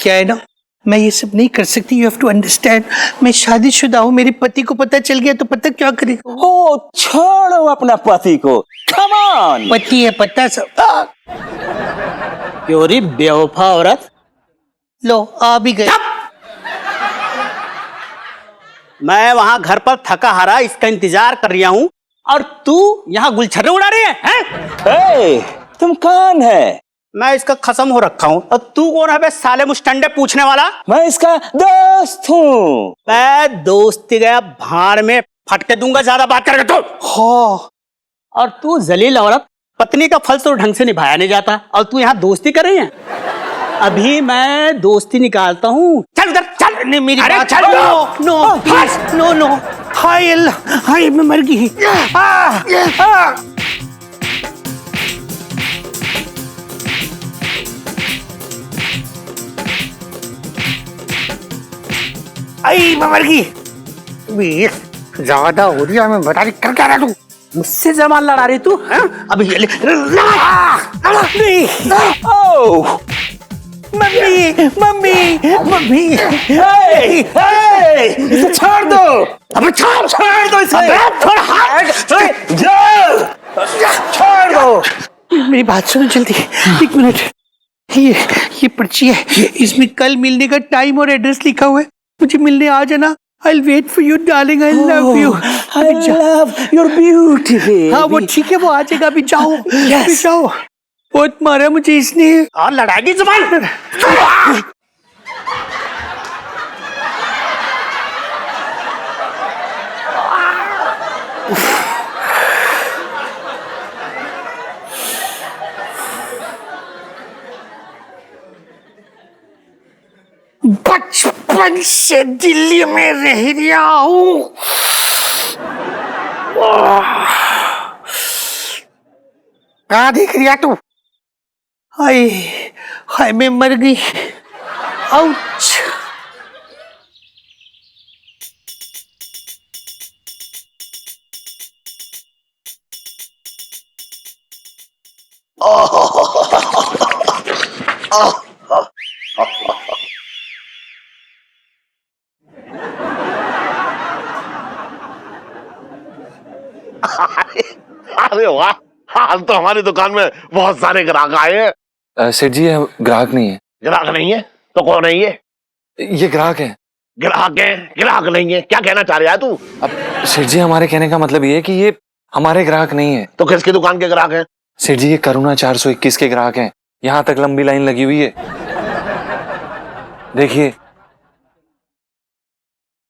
क्या है ना, मैं ये सब नहीं कर सकती। यू हैव टू अंडरस्टैंड, मैं शादीशुदा हूँ। मेरे पति को पता चल गया तो पता क्या करेगा? ओ, छोड़ो अपना पति को। Come on. पति है, पता सब। प्योरी बेवफा औरत। लो, आ भी गए। मैं वहां घर पर थका हारा इसका इंतजार कर रहा हूँ और तू यहाँ गुलछर्रे उड़ा रही है? ए, तुम कौन है? मैं इसका खत्म हो रखा हूँ और तू कौन है बे साले मुस्टंडे पूछने वाला? मैं इसका दोस्त हूँ। मैं दोस्ती गया भाड़ में, फटके दूंगा ज्यादा बात करेगा तो। हाँ, और तू जलील औरत, पत्नी का फल तो ढंग से निभाया नहीं जाता और तू यहाँ दोस्ती कर रही है? अभी मैं दोस्ती निकालता हूँ। चल उधर चल। नहीं मेरी अरे बात। चल। No please, no no. हाय अल्लाह, हाय मैं मर गई। आई मैं मर गई। ज्यादा हो रही है, मैं बता रही कर क्या रहा तू? मुझसे जबान लड़ा रही तू? अभी ये ले। ओह, मम्मी मम्मी मम्मी, इसे छोड़ दो। अबे छोड़ दो इसे। थोड़ा हाथ छोड़ दो। मेरी बात सुनो जल्दी, एक मिनट। ये पर्ची है, इसमें कल मिलने का टाइम और एड्रेस लिखा हुआ है। मुझे मिलने आ जाना। I'll wait for you, darling. I love you. I love your beauty, baby. हाँ वो ठीक है, वो आ जाएगा। अभी जाओ, अभी जाओ। बहुत मारा मुझे इसने। और लड़ाएगी जुबान। बचपन से दिल्ली में रह रहा हूँ। कहाँ देख रही है तू? हाय हाय मैं मर गई। आउच। अरे वाह, आज तो हमारी दुकान में बहुत सारे ग्राहक आए हैं। सेठ जी, ये ग्राहक नहीं है। ग्राहक नहीं है तो कौन है ये ग्राहक है। ग्राहक है, ग्राहक नहीं है, क्या कहना चाह रहा है तू? अब सेठ जी, हमारे कहने का मतलब ये है कि ये हमारे ग्राहक नहीं है। तो किसकी दुकान के ग्राहक हैं? सेठ जी, ये करुणा 421 के ग्राहक हैं। यहाँ तक लंबी लाइन लगी हुई है, देखिए।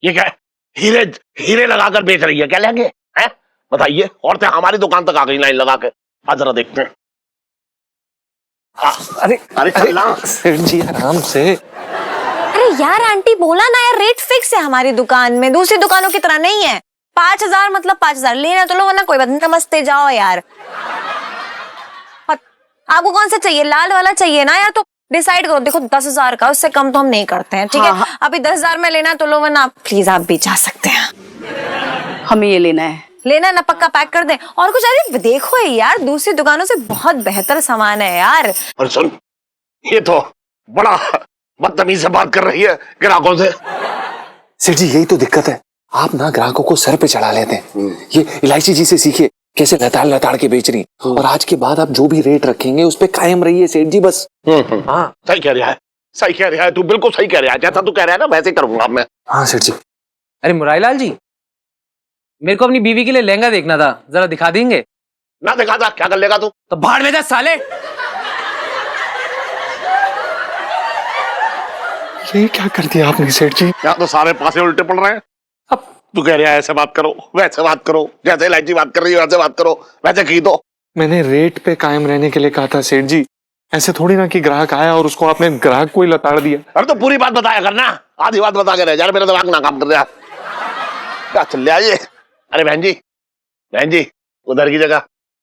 ये क्या हीरे हीरे लगाकर बेच रही है क्या? लेंगे हैं? बताइए। औरतें हमारी दुकान तक आ गई लाइन लगा के। आज जरा देखते हैं। अरे अरे चलना। सेठ जी, आराम से। अरे यार आंटी, बोला ना यार, रेट फिक्स है हमारी दुकान में, दूसरी दुकानों की तरह नहीं है। 5000 मतलब 5000, लेना तो लो वरना कोई बात नहीं। नमस्ते, जाओ यार। आपको कौन सा चाहिए? लाल वाला चाहिए ना यार? तो डिसाइड करो। देखो 10,000 का, उससे कम तो हम नहीं करते हैं, ठीक है? अभी 10,000 में लेना तो लो, वरना प्लीज आप भी जा सकते हैं। हमें ये लेना है। लेना ना, पक्का पैक कर दें। और कुछ? अरे देखो यार, दूसरी दुकानों से बहुत बेहतर सामान है यार। और सुन, ये तो बड़ा बदतमीज से बात कर रही है ग्राहकों से। सेठ जी, यही तो दिक्कत है, आप ना ग्राहकों को सर पे चढ़ा लेते हैं। ये इलायची जी से सीखिए, कैसे लताड़ लताड़ के बेच रही। और आज के बाद आप जो भी रेट रखेंगे उस पे कायम रहिए सेठ जी, बस। हाँ, सही कह रहा है, सही कह रहा है तू, बिल्कुल सही कह रहा है। जैसा तू कह रहा है ना वैसे करूंगा मैं। हाँ सेठ जी। अरे मुरारीलाल जी, मेरे को अपनी बीवी के लिए लहंगा देखना था, जरा दिखा देंगे? ना दिखाता क्या कर लेगा तू? तो भाड़ में जा साले। ये क्या कर दिया आपने सेठ जी? यहाँ तो सारे पासे उल्टे पड़ रहे हैं। अब तू कह रहा है ऐसे बात करो, वैसे बात करो, जैसे इलायची बात कर रही है वैसे बात करो, वैसे की दो। मैंने रेट पे कायम रहने के लिए कहा था सेठ जी, ऐसे थोड़ी ना कि ग्राहक आया और उसको आपने ग्राहक को ही लताड़ दिया। अरे तो पूरी बात बताया करना, आधी बात बता के रह जा, मेरा दिमाग ना काम कर रहा। क्या चल रहा है ये? अरे बहन जी उधर की जगह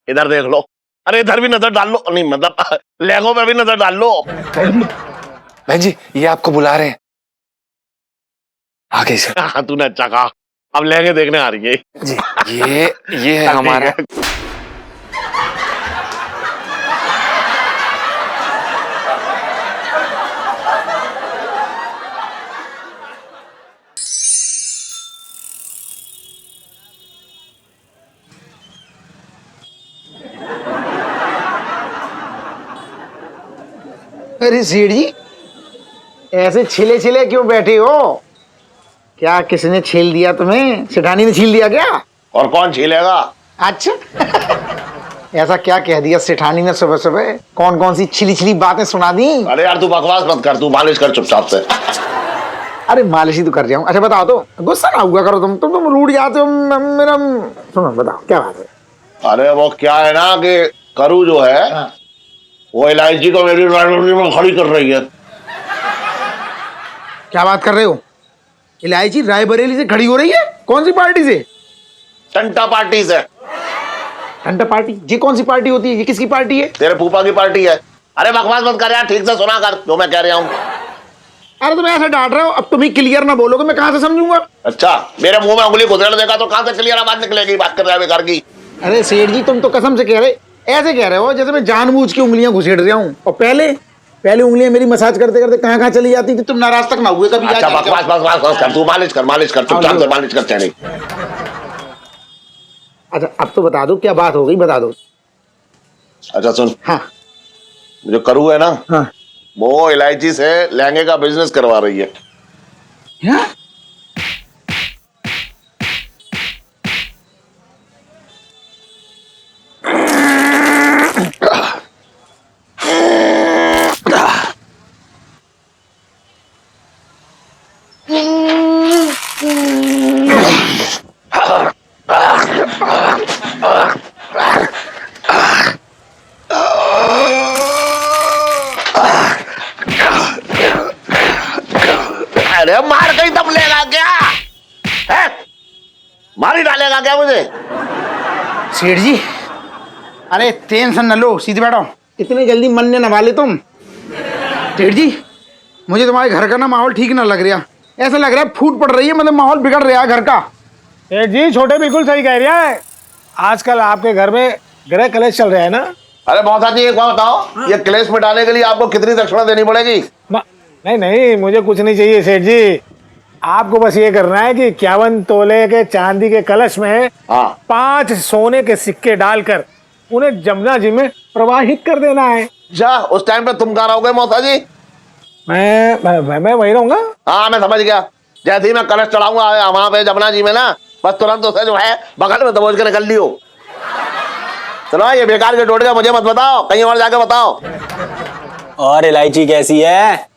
इधर देख लो। अरे इधर भी नजर डाल लो, नहीं मतलब लहंगों पे भी नजर डाल लो। बहन जी ये आपको बुला रहे हैं, आगे से। हाँ तूने अच्छा कहा, अब लहंगे देखने आ रही है जी। ये है हमारा। अरे सेठ जी, ऐसे छिले छिले क्यों बैठे हो? क्या किसने छील दिया तुम्हें? सेठानी ने छील दिया क्या? और कौन छीलेगा? अच्छा ऐसा क्या कह दिया सेठानी ने सुबह सुबह? कौन कौन सी छिली छिली बातें सुना दी? अरे यार तू बकवास मत कर, तू मालिश कर चुपचाप से। अरे मालिश ही तो कर रहा हूँ। अच्छा बताओ तो, गुस्सा ना हुआ करो तुम रूठ जाते हो। मेरा सुनो, बताओ क्या बात है? अरे वो क्या है ना कि करू जो है वो इलायची को मेरी राइवलरी में खड़ी कर रही है। क्या बात कर रहे हो? इलायची रायबरेली से खड़ी हो रही है? कौन सी पार्टी से? टंटा पार्टी से। टंटा पार्टी? ये कौन सी पार्टी होती है? ये किसकी पार्टी है? तेरे फूफा की पार्टी है। अरे बकवास मत कर यार, ठीक से सुना कर जो मैं कह रहा हूँ। अरे तुम ऐसे डांट रहे हो, अब तुम ही क्लियर ना बोलोगे मैं कहां से समझूंगा? अच्छा मेरे मुंह में उंगली घुसेड़ देगा तो कहां से क्लियर बात निकलेगी? बात कर रहा है बेकार की। अरे सेठ जी तुम तो कसम से कह रहे, ऐसे कह रहे हो जैसे मैं जानबूझ के उंगलियां घुसेड़ रहा हूँ। और पहले उंगलियां मेरी मसाज करते करते कहाँ चली जाती थी, तुम नाराज तक ना हुए कभी? अच्छा बकवास कर, तू मालिश कर चुपचाप से मालिश कर चैनी। अच्छा अब तो बता दो क्या बात हो गई, बता दो। अच्छा सुन, हाँ जो करू है ना, हाँ वो इलायची से लहंगे का बिजनेस करवा रही है। क्या? अरे मार कहीं दम लेगा क्या है? मार ही डालेगा क्या मुझे? सेठ जी अरे टेंशन न लो, सीधे बैठो। इतनी जल्दी मन ने नवा ले तुम। सेठ जी मुझे तुम्हारे घर का ना माहौल ठीक ना लग रहा, ऐसा लग रहा है फूट पड़ रही है, मतलब माहौल बिगड़ रहा है घर का। सेठ जी छोटे बिल्कुल सही कह रहा है, आजकल आपके घर में गृह कलेश चल रहा है ना। अरे बहुत अच्छी एक बात बताओ, ये क्लेश मिटाने के लिए आपको कितनी दक्षिणा देनी पड़ेगी? नहीं मुझे कुछ नहीं चाहिए सेठ जी, आपको बस ये करना है कि 51 तोले के चांदी के कलश में 5 सोने के सिक्के डालकर उन्हें जमुना जी में प्रवाहित कर देना है। जा उस टाइम पे तुम कहाँ रहोगे मौसा जी? मैं वही रहूंगा। हाँ मैं समझ गया, जैसे ही मैं कलश चढ़ाऊंगा वहां पे जमुना जी में ना, बस तुरंत उसे जो है बगल में दबोच के निकल लियो। चलो ये बेकार के टोटके मुझे मत बताओ, कहीं और जाके बताओ। और इलायची कैसी है?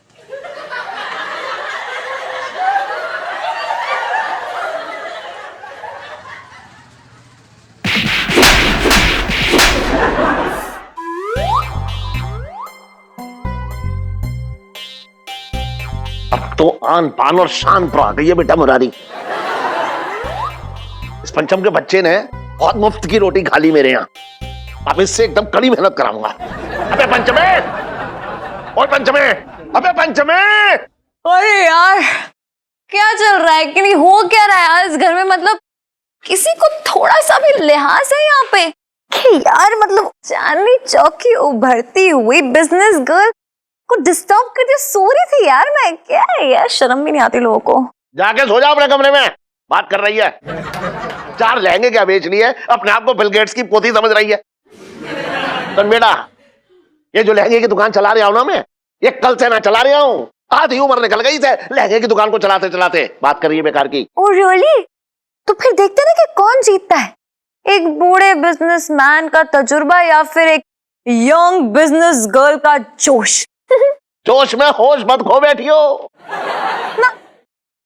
अब तो आन पान और शान पर आ गई है बेटा मुरारी। इस पंचम के बच्चे ने बहुत मुफ्त की रोटी खा ली मेरे यहाँ, अब इससे एकदम कड़ी मेहनत कराऊंगा। अबे पंचमे, ओए पंचमे, अबे पंचमे। अरे यार क्या चल रहा है कि नहीं, हो क्या रहा है यार इस घर में? मतलब किसी को थोड़ा सा भी लिहाज है यहाँ पे कि यार, मतलब चांदनी चौक की उभरती हुई बिजनेस गर्ल को डिस्टर्ब कर दिया? सो रही थी यार मैं, क्या है यार, शर्म भी नहीं आती लोगों को। जाके सो जा अपने कमरे में, बात कर रही है। 4 लहंगे क्या बेच रही है, अपने आप को बिल गेट्स की पोती समझ रही है। तो बेटा ये जो लहंगे की दुकान चला रहा हूं ना मैं, ये कल से ना चला रहा हूं, आधी उम्र निकल गई से लहंगे की दुकान को चलाते चलाते। बात करिए बेकार की। Oh really? तो फिर देखते ना कि कौन जीतता है, एक बूढ़े बिजनेसमैन का तजुर्बा या फिर एक यंग बिजनेस गर्ल का जोश। जोश में होश मत खो बैठी हो ना,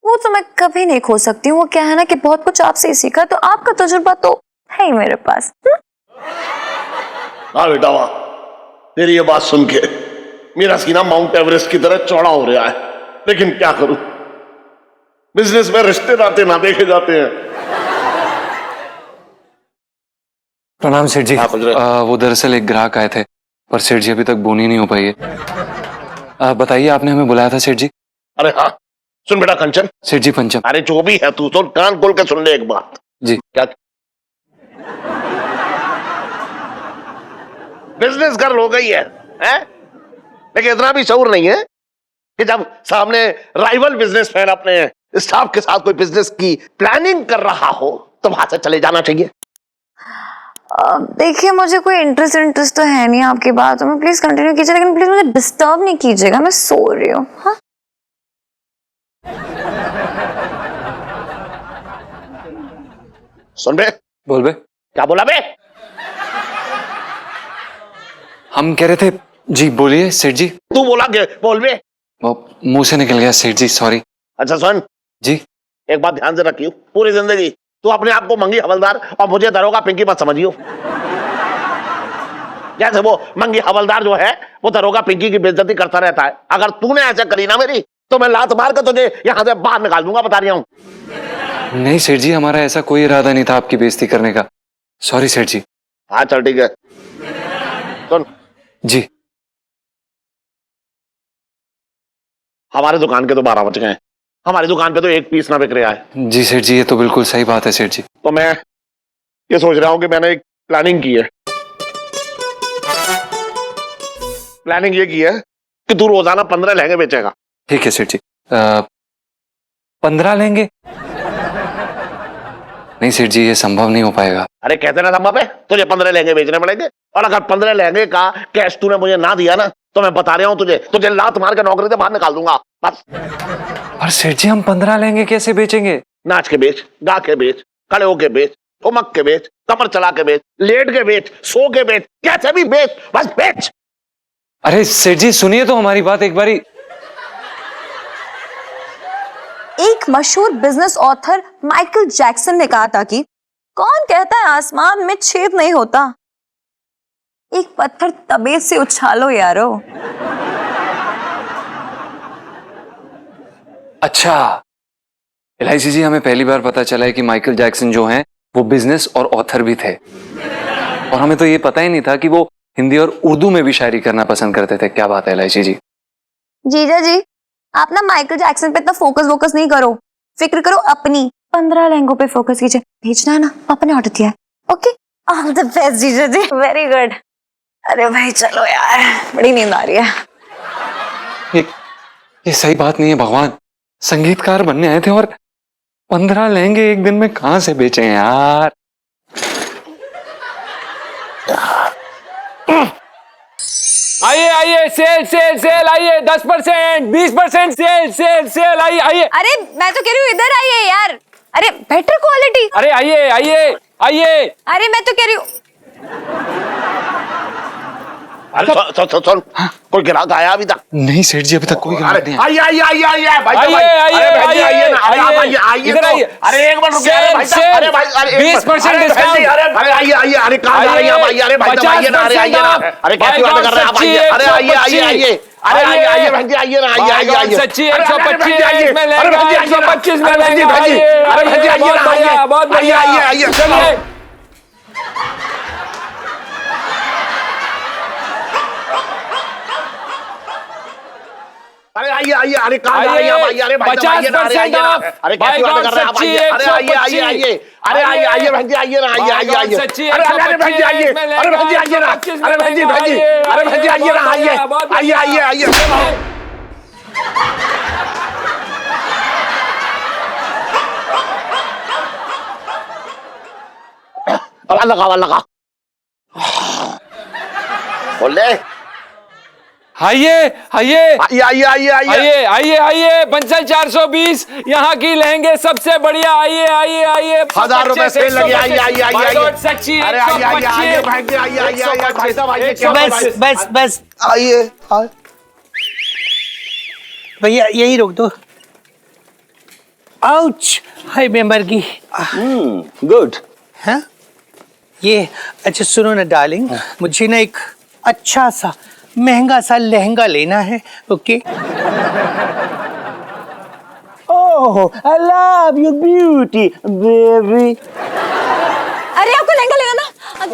वो तो मैं कभी नहीं खो सकती हूँ। वो क्या है ना कि बहुत कुछ आपसे ही सीखा, तो आपका तजुर्बा तो है ही मेरे पास। हाँ बेटा वाह, तेरी ये बात सुन के मेरा सीना माउंट एवरेस्ट की तरह चौड़ा हो रहा है, लेकिन क्या करूं, बिजनेस में रिश्ते नाते ना देखे जाते हैं। प्रणाम सेठ जी। हाँ, वो दरअसल एक ग्राहक आए थे, पर सेठ जी अभी तक बोनी नहीं हो पाई है। बताइए, आपने हमें बुलाया था सेठ जी? अरे हाँ, सुन बेटा कंचन। सेठ जी पंचम। अरे जो भी है तू तो कान खोल के सुन ले एक बात। जी। क्या बिजनेस गर्ल हो गई है, लेकिन इतना भी शऊर नहीं है कि जब सामने राइवल बिजनेसमैन अपने स्टाफ के साथ कोई बिजनेस की प्लानिंग कर रहा हो तो वहां से चले जाना चाहिए। देखिए, मुझे कोई इंटरेस्ट तो है नहीं आपकी बातों में, प्लीज कंटिन्यू कीजिए, लेकिन प्लीज मुझे डिस्टर्ब नहीं कीजिएगा, मैं सो रही हूँ। हाँ, सुन बे। बोल बे। क्या बोला बे? हम कह रहे थे। जी बोलिए सेठ जी। तू बोला के बोल बे। वो मुंह से निकल गया सेठ जी, सॉरी। अच्छा सुन जी। एक बात ध्यान से रखियो, पूरी जिंदगी तू अपने आप को मंगी हवलदार और मुझे दरोगा पिंकी मत समझियो। जैसे वो मंगी हवलदार जो है वो दरोगा पिंकी की बेइज्जती करता रहता है, अगर तूने ऐसा करी ना मेरी तो मैं लात मार कर तुझे यहाँ से बाहर निकाल दूंगा, बता रहा हूँ। नहीं सेठ जी, हमारा ऐसा कोई इरादा नहीं था आपकी बेइज्जती करने का, सॉरी सेठ जी। हाँ चल ठीक है। सुन जी। हमारे दुकान के तो 12 बज गए, हमारी दुकान पे तो एक पीस ना बिक रहा है। जी सेठ जी, ये तो बिल्कुल सही बात है सेठ जी। तो मैं ये सोच रहा हूँ कि मैंने एक प्लानिंग की है। प्लानिंग ये की है कि तू रोजाना 15 लहंगे बेचेगा। ठीक है सेठ जी। 15 लेंगे? नहीं सेठ जी, ये संभव नहीं हो पाएगा। अरे कहते ना संभव है, तुझे 15 लहंगे बेचने पड़ेंगे, और अगर 15 लहंगे का कैश तूने मुझे ना दिया ना तो मैं बता रहा हूँ तुझे लात मार के नौकरी से बाहर निकाल दूंगा, बस। पर सेठ जी, हम 15 लेंगे कैसे बेचेंगे? नाच के बेच, गा के बेच, खड़े होके बेच, ठुमक के बेच, कमर चला के बेच, लेट के बेच, सो के बेच, कैसे भी बेच, बस बेच। अरे सेठ जी सुनिए तो हमारी बात एक बारी। एक मशहूर बिजनेस ऑथर माइकल जैक्सन ने कहा था कि कौन कहता है आसमान में छेद नहीं होता, एक पत्थर तबीयत से उछालो यारो। अच्छा एलआईसी जी, हमें पहली बार पता चला है कि माइकल जैक्सन जो हैं वो बिजनेस और ऑथर भी थे, और हमें तो ये पता ही नहीं था कि वो हिंदी और उर्दू में भी शायरी करना पसंद करते थे। क्या बात है एलआईसी जी। जीजा जी, आप ना माइकल जैक्सन पे इतना फोकस नहीं करो, फिक्र करो अपनी 15 लहंगों पे फोकस कीजिए। भेजना है ना, अपने ऑर्डर दिया है। ओके, ऑल द बेस्ट जीजा जी, वेरी गुड। अरे भाई चलो यार, बड़ी नींद आ रही है। ये सही बात नहीं है भगवान, संगीतकार बनने आए थे और 15 लहंगे एक दिन में कहां से बेचे यार। आइए आइए, सेल सेल सेल, आइए 10%, 20% सेल सेल सेल, आइए आइए। अरे मैं तो कह रही हूँ इधर आइए यार, अरे बेटर क्वालिटी। अरे आइए आइए आइए। अरे मैं तो कह रही हूँ। अरे सुन, कोई ग्राहक आया अभी तक? नहीं सेठ जी, अभी तक कोई ग्राहक नहीं आया। आइए भाई, आइए ना, इधर आइए। अरे एक मिनट रुकिए, अरे भाई साहब, अरे भाई, अरे 20% डिस्काउंट। अरे आइए, अरे कहाँ जा रही हैं भाई? अरे भाई साहब आइए ना, अरे आइए ना, अरे कैसी बातें कर रहे हैं आप? आइए, अरे आइए, अरे आइए बहन जी, आइए ना, आइए सच्ची 125 में अरे बहन जी, 125 में अरे लेंगे। बहन जी, अरे बहन जी, आइए ना, आइए, बहुत बढ़िया। आइए। चलिए। अरे आइए, अरे कहाँ जा रही हैं भाई? अरे भाई साहब आइए ना, अरे आइए ना, अरे कैसी बातें कर रहे हैं आप? आइए, अरे आइए, अरे बहन जी, आइए ना, आइए, अरे बहन जी आइए, अरे बहन जी आइए ना, अरे बहन जी, अरे बहन जी आइए ना, आइए। लगा बोल ले। आइए आइए आइए आइए आइए आइए आइए आइए आइए बंसल 420 यहाँ की लहंगे सबसे बढ़िया। आइए आइए आइए 1000 रुपए सेल लगे। आइए आइए आइए आइए सच्ची अरे आइए आइए आइए भाई जी, आइए आइए आइए भाई साहब आइए क्या बात है? बस बस आइए भैया यही रोक दो। आउच, हाय मेंबर की। गुड। हाँ ये अच्छा सुनो ना डार्लिंग, मुझे ना एक अच्छा सा महंगा सा लहंगा लेना है। Okay. Oh I love your beauty baby. अरे आपको लहंगा लेना ना,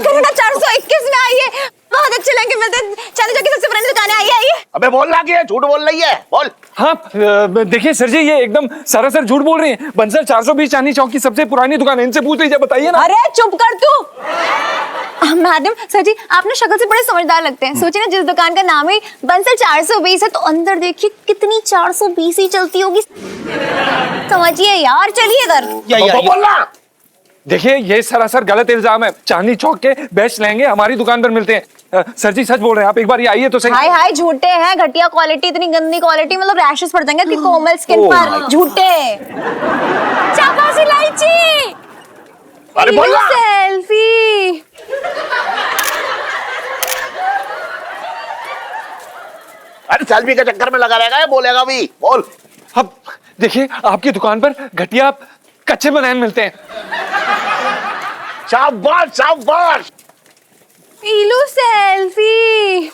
करोना 421 में आइए, बहुत अच्छे लहंगे मिलते हैं, चांदी चौक की सबसे पुरानी दुकान है। आइए आइए। अबे बोल रहा है, झूठ बोल रही है, बोल। हाँ देखिए सर जी, ये एकदम सरासर झूठ बोल रही हैं। बंसल 420 चांदनी चौक की सबसे पुरानी दुकान है, इनसे पूछ लीजिए, बताइए ना। अरे चुप कर तू। मैडम सर जी, आप ना शक्ल से बड़े समझदार लगते हैं। सोचिए ना, जिस दुकान का नाम ही बंसल 420 है, तो अंदर देखिए कितनी 420 ही चलती होगी। समझिए यार, चलिए इधर। बोल रहा। देखिए ये सरासर गलत इल्जाम है। चांदनी चौक के बेस्ट लहंगे हमारी दुकान पर मिलते हैं। सर जी सच बोल रहे हैं, आप एक बार ये आइए तो सही। हाय हाय, झूठे हैं, घटिया क्वालिटी, इतनी गंदी क्वालिटी, मतलब रैशेस पड़ जाएंगे कि कोमल स्किन पर। झूठे। शाबाश इलायची। अरे बोल रहा। सेल्फी। अरे सेल्फी के चक्कर में लगा रहेगा, बोलेगा भी, बोल। अब देखिए आपकी दुकान पर घटिया कच्चे बनान मिलते हैं। शाबाश शाबाश। पीलू सेल्फी।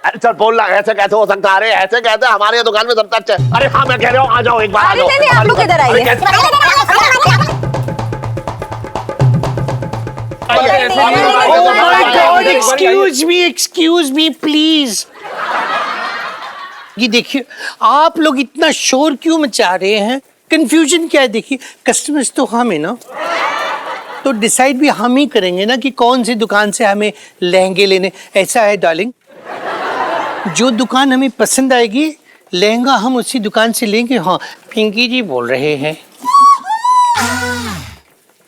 अरे चल बोल रहा, ऐसे कैसे हो सकता है? अरे ऐसे कैसे, हमारे दुकान में सब तक। अरे हाँ मैं कह रहा हूँ, आ जाओ एक बार, आ जाओ। नहीं, आप लोग इधर आइए। Excuse me please. ये देखिए, आप लोग इतना शोर क्यों मचा रहे हैं? कंफ्यूजन क्या है? देखिए कस्टमर्स तो हम है ना, तो डिसाइड भी हम ही करेंगे ना कि कौन सी दुकान से हमें लहंगे लेने। ऐसा है डार्लिंग, जो दुकान हमें पसंद आएगी लहंगा हम उसी दुकान से लेंगे। हाँ पिंकी जी बोल रहे हैं।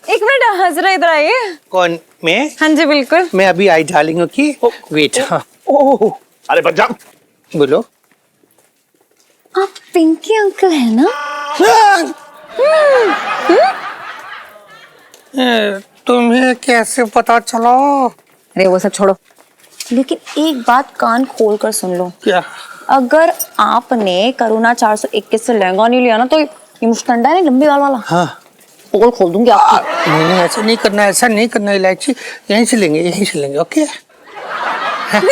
एक मिनट, हजरा इधर आइए। कौन? मैं? हाँ जी बिल्कुल। मैं अभी आई डार्लिंग। Okay wait. हाँ अरे बच्चा बोलो। आप पिंकी अंकल है ना? तुम्हें कैसे पता चला? अरे वो सब छोड़ो, लेकिन एक बात कान खोल कर सुन लो। क्या? अगर आपने करुणा 421 से लहंगा नहीं लिया ना, तो ये मुश्तंडा है लंबी बाल वाला, हाँ पोल खोल दूंगी आपकी। नहीं ऐसा नहीं करना, ऐसा नहीं करना इलायची। यहीं से लेंगे, यहीं से लेंगे। ओके चलो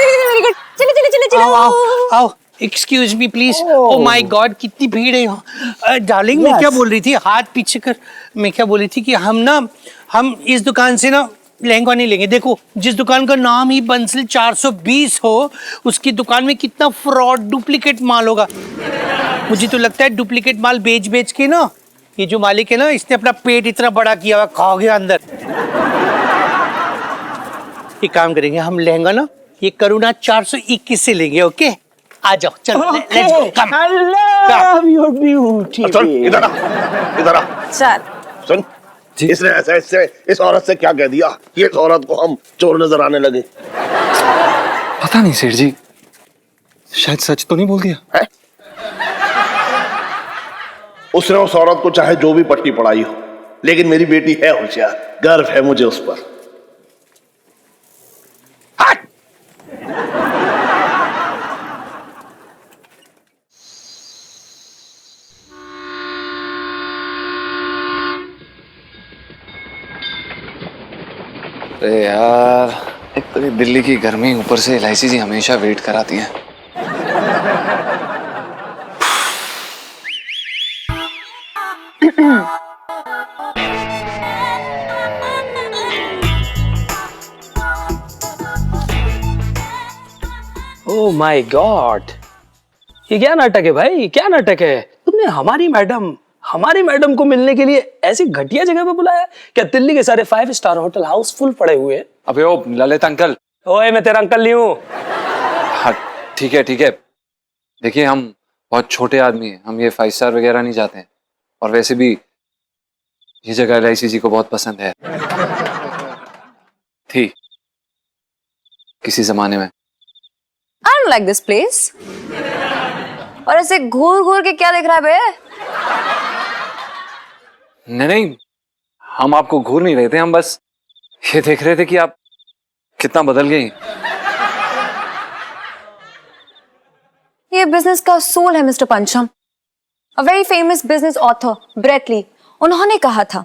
चलो चलो चलो। आओ आओ। Excuse me please. Oh my God, कितनी भीड़ है यहाँ। डार्लिंग मैं क्या बोल रही थी, हाथ पीछे कर। मैं क्या बोल रही थी कि हम इस दुकान से ना लहंगा नहीं लेंगे। देखो जिस दुकान का नाम ही बंसल 420 हो, उसकी दुकान में कितना फ्रॉड डुप्लीकेट माल होगा। मुझे तो लगता है डुप्लीकेट माल बेच बेच के ना, ये जो मालिक है ना, इसने अपना पेट इतना बड़ा किया हुआ, खा गया अंदर। एक काम करेंगे, हम लहंगा ना ये करुणा 421 से लेंगे। ओके आ जाओ, चलो let's go. Come love your beauty. सुन इधर आ, इधर आ। चल। सुन, इसने ऐसे इस औरत से क्या कह दिया कि इस औरत को हम चोर नजर आने लगे? पता नहीं सेठ जी, शायद सच तो नहीं बोल दिया है? उसने उस औरत को चाहे जो भी पट्टी पड़ाई हो, लेकिन मेरी बेटी है होशियार, गर्व है मुझे उस पर। हट! अरे यार, एक तो ये दिल्ली की गर्मी, ऊपर से इलायची जी हमेशा वेट कराती हैं। ओह माय गॉड, ये क्या नाटक है भाई, क्या नाटक है? तुमने हमारी मैडम को मिलने के लिए ऐसी घटिया जगह पे बुलाया? क्या दिल्ली के सारे 5 स्टार होटल हाउसफुल पड़े हुए हैं? अबे ओ ललित अंकल। ओए मैं तेरा अंकल नहीं हूँ। हाँ ठीक है ठीक है। देखिए हम बहुत छोटे आदमी हैं, हम ये 5 स्टार वगैरह नहीं जाते हैं, और वैसे भी ये जगह इलायची जी को बहुत पसंद है। थी किसी जमाने में। I don't like this place. और ऐसे घूर घूर के क्या देख रहा है बे? नहीं, हम आपको घूर नहीं रहे थे, हम बस ये देख रहे थे कि आप कितना बदल गई। ये बिजनेस का सोल है मिस्टर पंचम। A very famous business author, Brett Lee, उन्होंने कहा था,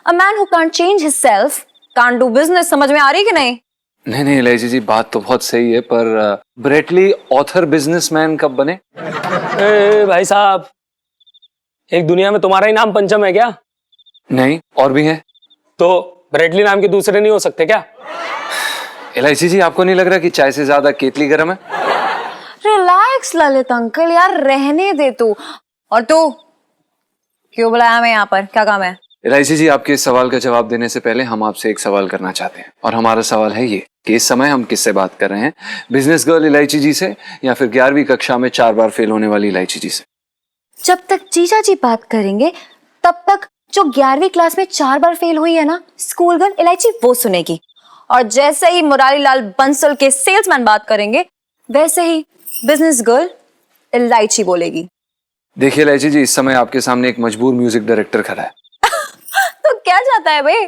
A man who can't change himself can't do business। समझ में आ रही कि नहीं? नहीं इलायची जी, बात तो बहुत सही है, पर ब्रेटली ऑथर बिजनेसमैन कब बने? ए भाई साहब, एक दुनिया में तुम्हारा ही नाम पंचम है क्या? नहीं, और भी हैं। तो ब्रेटली नाम के दूसरे नहीं हो सकते क्या? इलायची जी, आपको नहीं लग रहा कि चाय से ज्यादा केतली गर्म है? रिलैक्स ललित अंकल, यार रहने दे तू। और तू क्यों बुलाया मैं यहाँ पर, क्या काम है? इलायची जी, आपके इस सवाल का जवाब देने से पहले हम आपसे एक सवाल करना चाहते हैं, और हमारा सवाल है ये कि इस समय हम किससे बात कर रहे हैं, बिजनेस गर्ल इलायची जी से या फिर 11वीं कक्षा में 4 बार फेल होने वाली इलायची जी से? जब तक जीजा जी बात करेंगे तब तक जो 11वीं क्लास में 4 बार फेल हुई है ना स्कूल गर्ल इलायची, वो सुनेगी। और जैसे ही मुरारी लाल बंसल के सेल्समैन बात करेंगे वैसे ही बिजनेस गर्ल इलायची बोलेगी। देखिए इलायची जी, इस समय आपके सामने एक मजबूर म्यूजिक डायरेक्टर खड़ा है। तो क्या चाहता है बे,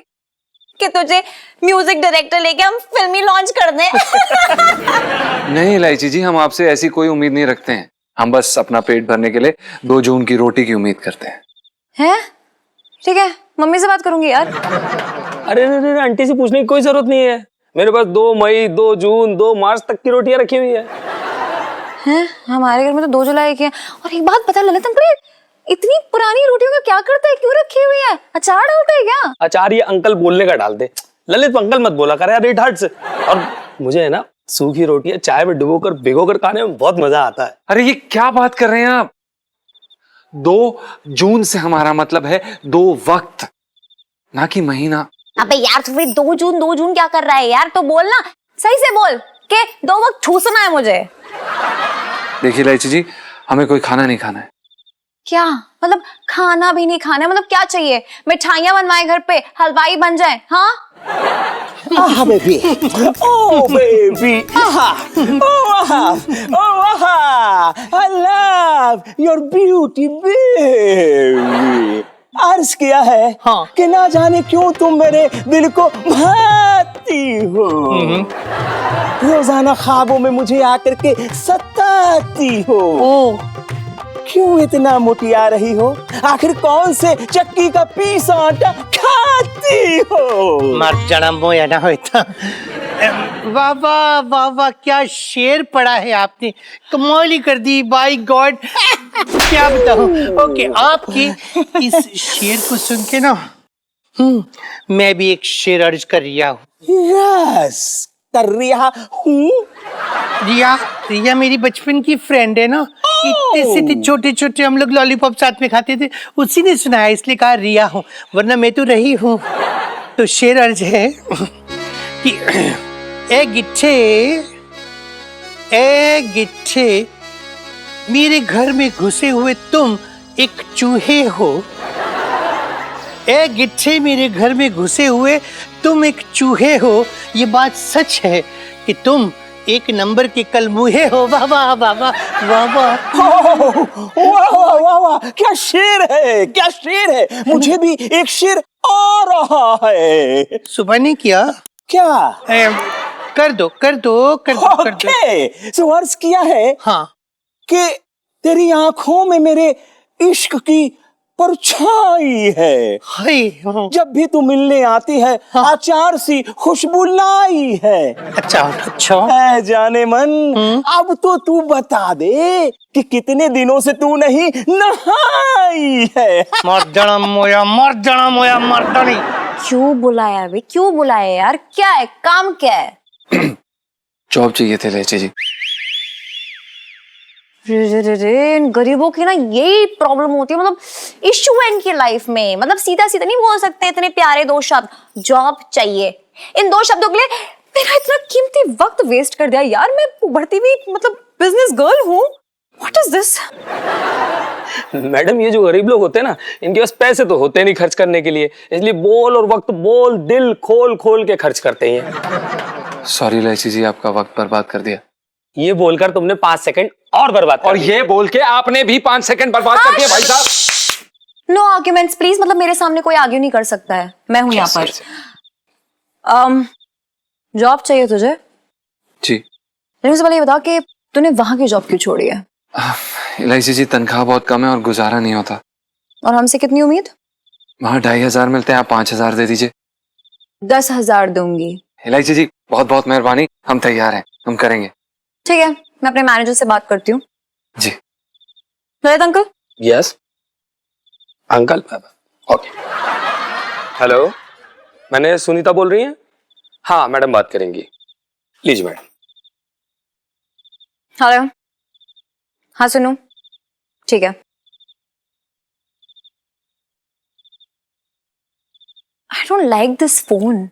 कि तुझे म्यूजिक डायरेक्टर लेके हम फिल्मी लॉन्च कर दें? नहीं इलायची जी, हम आपसे ऐसी कोई उम्मीद नहीं रखते हैं, हम बस अपना पेट भरने के लिए 2 जून की रोटी की उम्मीद करते हैं। हैं? ठीक है, मम्मी से बात करूंगी यार। अरे आंटी से पूछने की कोई जरूरत नहीं है, मेरे पास 2 मई, 2 जून, 2 मार्च तक की रोटियां रखी हुई है। हैं? हमारे घर में तो 2 जुलाई की है। और एक बात पता ललित अंकल, इतनी पुरानी रोटियों का क्या करता है, क्यों रखी हुई है? अचार डालता है क्या? अचार ये अंकल बोलने का डाल दे, ललित अंकल मत बोला कर यार, इट हर्ट्स। और मुझे है ना सूखी रोटियां चाय में डुबोकर भिगोकर खाने में बहुत मजा आता है। अरे ये क्या बात कर रहे हैं आप? 2 जून से हमारा मतलब है 2 वक्त, ना कि महीना। अबे यार तू 2 जून क्या कर रहा है यार? तो बोल ना, सही से बोल के 2 वक्त ठूसना है मुझे। देखिए इलायची जी, हमें कोई खाना नहीं खाना है। क्या मतलब? खाना भी नहीं खाना है मतलब क्या चाहिए? मिठाइयां बनवाए घर पे, हलवाई बन जाए? हाँ आहा बेबी, ओ बेबी, आहा, ओ आहा, ओ आहा, I love your beauty baby। अर्ज किया है हाँ। कि ना जाने क्यों तुम मेरे दिल को भाती हो, रोजाना ख्वाबों में मुझे आकर के सताती हो। क्यों इतना मुटिया रही हो? आखिर कौन से चक्की का पीसा आटा खाती हो? मर जाना मोया ना होता। वाह वाह वाह वाह, क्या शेर पढ़ा है आपने, कमाल ही कर दी। बाय गॉड, क्या बताऊं। ओके, आपकी इस शेर को सुन के ना मैं भी एक शेर अर्ज कर रिया हूँ। यस, कर रिया हूँ। रिया मेरी बचपन की फ्रेंड है ना, इतने से थे छोटे छोटे हम लोग लॉलीपॉप साथ में खाते थे, उसी ने सुनाया इसलिए कहा रिया हूँ, वरना मैं तो रही हूँ। तो शेर अर्ज है कि ए गिट्ठे मेरे घर में घुसे हुए तुम एक चूहे हो। ए गिट्ठे मेरे घर में घुसे हुए तुम एक चूहे हो, ये बात सच है कि तुम 1 नंबर के कलमुहे हो। वाह वाह वाह वाह वाह वाह वाह वाह वाह, क्या शेर है, क्या शेर है। मुझे भी एक शेर आ रहा है। सुबह ने किया क्या? कर दो ओके, सो अर्ज किया है हाँ कि तेरी आंखों में मेरे इश्क की परछाई है। जब भी तू मिलने आती है अचार सी खुशबू लाई है। अच्छा है जाने मन, अब तो तू बता दे कि कितने दिनों से तू नहीं नहाई है। मर्दना मोया क्यों बुलाया बे, क्यों बुलाया यार? क्या है, काम क्या है? जॉब चाहिए थे इलायची जी। इन गरीबों की ना यही प्रॉब्लम होती है, मतलब इश्यू है इनकी लाइफ में। मतलब सीधा सीधा नहीं बोल सकते इतने प्यारे 2 शब्द, जॉब चाहिए। इन 2 शब्दों के लिए मेरा इतना कीमती वक्त वेस्ट कर दिया यार। मैं बढ़ती हुई मतलब बिजनेस गर्ल हूँ। What is this? मैडम, ये जो गरीब लोग होते हैं ना, इनके पास पैसे तो होते नहीं खर्च करने के लिए, इसलिए बोल और वक्त बोल दिल खोल खोल के खर्च करते हैं। सॉरी इलायची जी, आपका वक्त बर्बाद कर दिया। ये बोलकर तुमने 5 सेकंड और बर्बाद कर और दिए। ये बोल के आपने भी 5 सेकंड बर्बाद कर दिए भाई साहब। नो आर्ग्यूमेंट्स प्लीज, मतलब मेरे सामने कोई आर्ग्यू नहीं कर सकता है, मैं हूं यहाँ पर। जॉब चाहिए तुझे? जी। मुझे पहले ये बता कि तूने वहां की जॉब क्यों छोड़ी है? इलायची जी, तनख्वाह बहुत कम है और गुजारा नहीं होता। और हमसे कितनी उम्मीद? वहाँ 2500 मिलते हैं, आप 5000 दे दीजिए। 10,000 दूंगी। इलायची जी, बहुत बहुत मेहरबानी, हम तैयार हैं, हम करेंगे। ठीक है, मैं अपने मैनेजर से बात करती हूँ। जी। Lalit uncle. Yes uncle. Okay. Hello, मैंने सुनीता बोल रही हैं? हाँ मैडम बात करेंगी। लीजिए मैडम। हेलो। हाँ सुनो, ठीक है। I don't like this phone.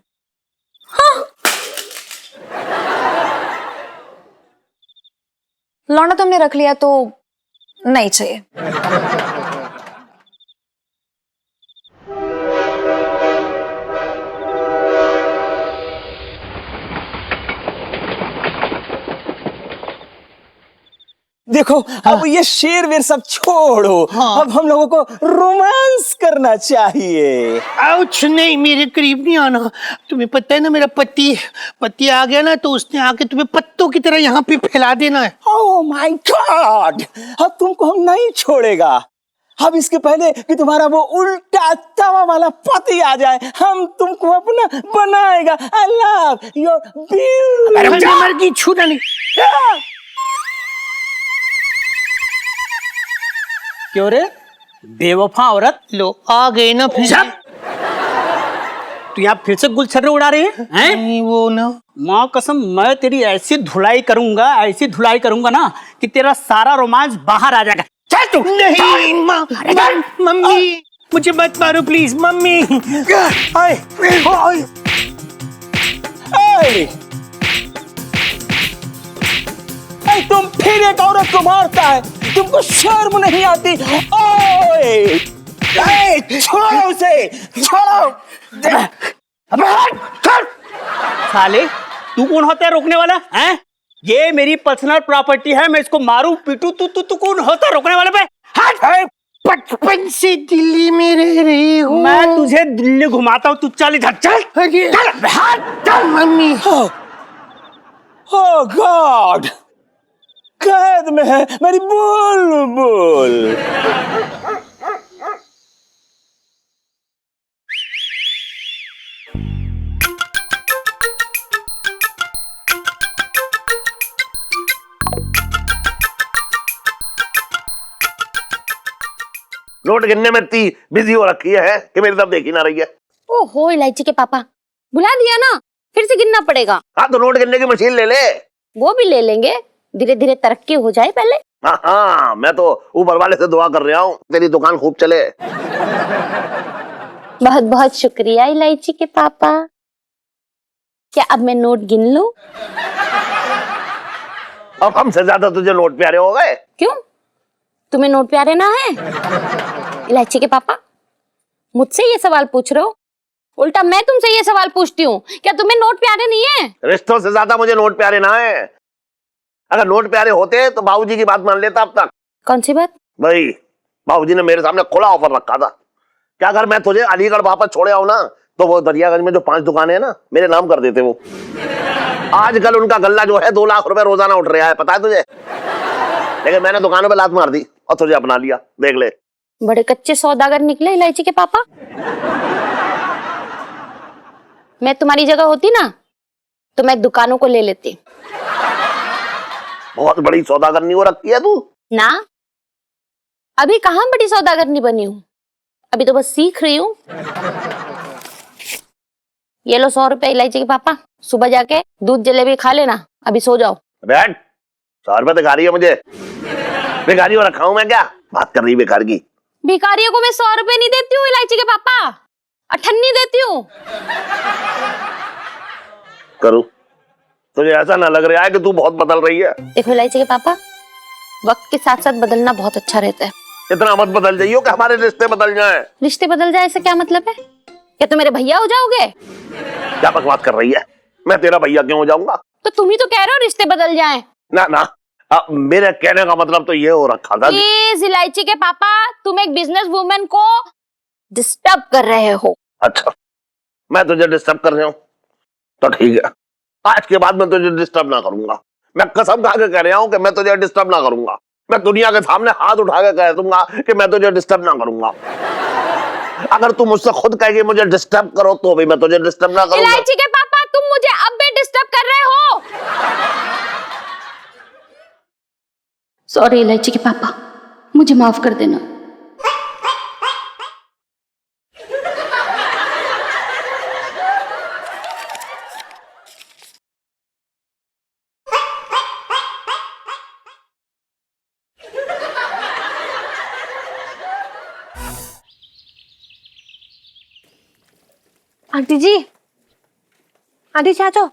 लौंडा तुमने रख लिया तो नहीं चाहिए। देखो अब ये शेर वेर सब छोड़ो, अब हम लोगों को रोमांस करना चाहिए। आउच, नहीं मेरे करीब नहीं आना। तुम्हें पता है ना, मेरा पति आ गया ना तो उसने आके तुम्हें पत्तों की तरह यहाँ पे फैला देना है। ओह माय गॉड, अब तुमको हम नहीं छोड़ेगा। अब इसके पहले कि तुम्हारा वो उल्टा तवा वाला पति आ जाए, हम तुमको अपना बनाएगा। आई लव योर ब्यूटी। मर गई, छूना नहीं। क्यों रे बेवफा औरत? लो आ गए ना फिर। तू यहाँ फिर से गुलछर्रे उड़ा रही है? नहीं वो ना, माँ कसम, मैं तेरी ऐसी धुलाई करूंगा ना कि तेरा सारा रोमांस बाहर आ जाएगा। चल तू। नहीं माँ, मम्मी मुझे मत मारो प्लीज मम्मी। तुम फिर एक औरत को मारता है, तुमको शर्म नहीं आती? ओए छोड़ो उसे, छोड़ो। साले तू कौन होता है रोकने वाला? हैं? ये मेरी पर्सनल प्रॉपर्टी है, मैं इसको मारूं पीटूं, तू कौन होता है रोकने वाले पे? हट! बचपन से दिल्ली में रह रही हूँ मैं तुझे दिल्ली घुमाता हूँ, तू चल इधर, चल चल मम्मी। ओह गॉड, कैद में है मेरी बुलबुल। नोट गिनने में इतनी बिजी हो रखी है कि मेरी तरफ देख ही ना रही है। ओहो इलायची के पापा, बुला दिया ना, फिर से गिनना पड़ेगा। हाँ तो नोट गिनने की मशीन ले ले। वो भी ले लेंगे, धीरे धीरे तरक्की हो जाए पहले। हाँ, मैं तो ऊपर वाले से दुआ कर रहा हूँ तेरी दुकान खूब चले। बहुत बहुत शुक्रिया इलायची के पापा। क्या अब मैं नोट गिन लूं? अब हमसे ज्यादा तुझे नोट प्यारे हो गए। क्यों, तुम्हें नोट प्यारे ना है? इलायची के पापा मुझसे ये सवाल पूछ रहे हो, उल्टा मैं तुमसे ये सवाल पूछती हूँ, क्या तुम्हें नोट प्यारे नहीं है? रिश्तों से ज्यादा मुझे नोट प्यारे ना है। अगर नोट प्यारे होते तो बाबूजी की बात मान लेता अब तक। कौन सी बात? भाई बाबूजी ने मेरे सामने खुला ऑफर रखा था कि अगर मैं तुझे अलीगढ़ वापस छोड़े आऊं ना तो वो दरियागंज में जो 5 दुकानें हैं ना मेरे नाम कर देते वो। आजकल उनका गल्ला जो है 2 लाख रुपए रोजाना उठ रहा है, पता है तुझे? लेकिन मैंने दुकानों पे लात मार दी और तुझे अपना लिया, देख ले। बड़े कच्चे सौदागर निकले इलायची के पापा। मैं तुम्हारी जगह होती ना तो मैं दुकानों को ले लेती। बहुत बड़ी सौदागरनी हो रखी है तू ना, अभी कहाँ बड़ी सौदागरनी बनी हूँ, अभी तो बस सीख रही हूँ। ये लो 100 रुपए इलायची के पापा, सुबह जाके दूध जलेबी खा लेना, अभी सो जाओ। बैठ, 100 रुपए दिखा रही है मुझे? भिखारी हो रखा हूं मैं क्या? बात कर रही भिखारी की। भिखारियों को मैं 100 रुपए नहीं देती हूँ इलायची के पापा, 98 देती हूँ। करूं? तुझे ऐसा ना लग रहा है कि तू बहुत बदल रही है? देखो इलायची के पापा, वक्त के साथ साथ बदलना बहुत अच्छा रहता है। इतना मत बदल जाइयो कि हमारे रिश्ते बदल जाएं। रिश्ते बदल जाए इससे क्या मतलब है? क्या तुम मेरे भैया हो जाओगे? क्या बकवास कर रही है? मैं तेरा भैया क्यों हो जाऊंगा? तो तुम ही तो कह रहे हो रिश्ते बदल जाएं। ना ना, मेरे कहने का मतलब तो ये हो रखा था। प्लीज इलायची के पापा, तुम एक बिजनेस वुमन को डिस्टर्ब कर रहे हो। अच्छा, मैं तुझे डिस्टर्ब कर रहा हूँ तो ठीक है, आज के बाद मैं तुझे डिस्टर्ब ना करूंगा। मैं कसम खा के कह रहा हूँ कि मैं तुझे डिस्टर्ब ना करूंगा। मैं दुनिया के सामने हाथ उठा के कह दूंगा कि मैं तुझे डिस्टर्ब ना करूंगा। अगर तुम मुझसे खुद कहेगी मुझे डिस्टर्ब करो तो भी मैं तुझे डिस्टर्ब ना करूंगा। इलायची के पापा, तुम मुझे अब भी डिस्टर्ब कर रहे हो। सॉरी इलायची के पापा, मुझे माफ कर देना। आंटी जी, आंटी जी आ जाओ,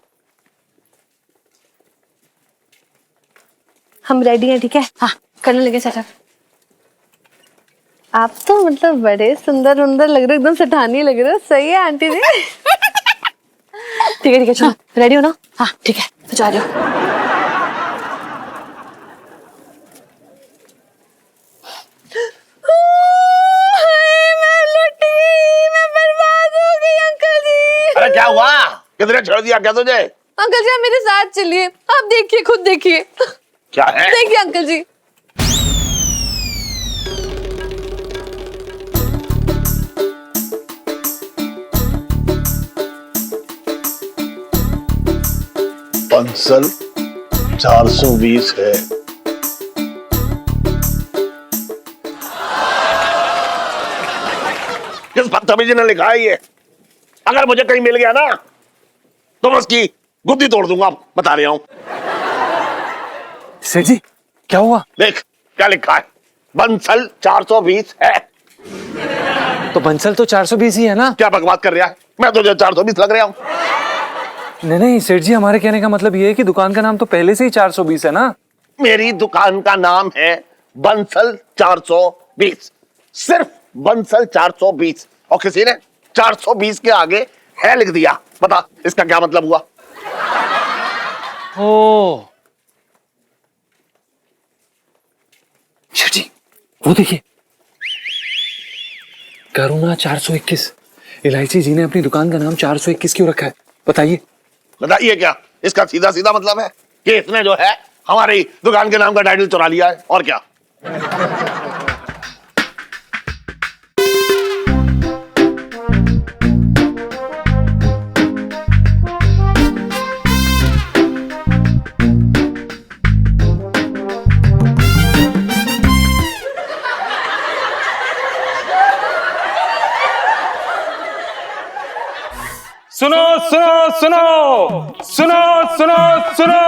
हम रेडी हैं, ठीक है? हाँ, करने लगे सेटअप। आप तो मतलब बड़े सुंदर सुंदर लग रहे हो, एकदम सेठानी लग रहे हो। सही है आंटी जी। ठीक है चलो, रेडी हो ना? हाँ ठीक है, तो जा रही हो। अरे क्या हुआ? कितने छोड़ दिया क्या तुझे? अंकल जी आप मेरे साथ चलिए, आप देखिए, खुद देखिए। क्या है? देखिए अंकल जी। बंसल 420 है। किस बदतमीजी ने लिखा है ये? अगर मुझे कहीं मिल गया ना तो मैं उसकी गुद्दी तोड़ दूंगा, बता रहा हूं। सेठ जी क्या हुआ? देख क्या लिखा है, बंसल 420 है। तो बंसल तो 420 ही है ना? क्या बकवास कर रहा है? मैं तुझे 420 लग रहा हूं। नहीं सेठ जी, हमारे कहने का मतलब ये है कि दुकान का नाम तो पहले से ही 420 है ना? मेरी दुकान का नाम है बंसल 420, सिर्फ बंसल 420, और किसी ने 420 के आगे है लिख दिया। बता इसका क्या मतलब हुआ? ओ सेठ जी वो देखिए, करुणा 421। इलायची जी ने अपनी दुकान का नाम 421 क्यों रखा है बताइए? बताइए क्या इसका सीधा सीधा मतलब है कि इसने जो है हमारी दुकान के नाम का टाइटल चुरा लिया है, और क्या? सुनो सुनो सुनो सुनो सुनो सुनो,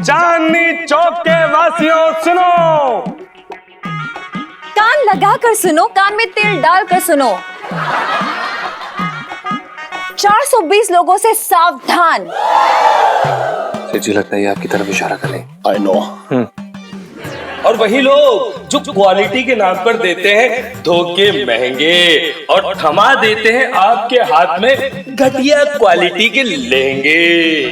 चांदनी चौक के वासियों सुनो। कान लगा कर सुनो, कान में तेल डाल कर सुनो। 420 लोगों से सावधान। सेठ जी लगता है ये आपकी तरफ इशारा कर रहे हैं। I know. और वही लोग जो क्वालिटी के नाम पर देते हैं धोखे महंगे और थमा देते हैं आपके हाथ में घटिया क्वालिटी के लहंगे।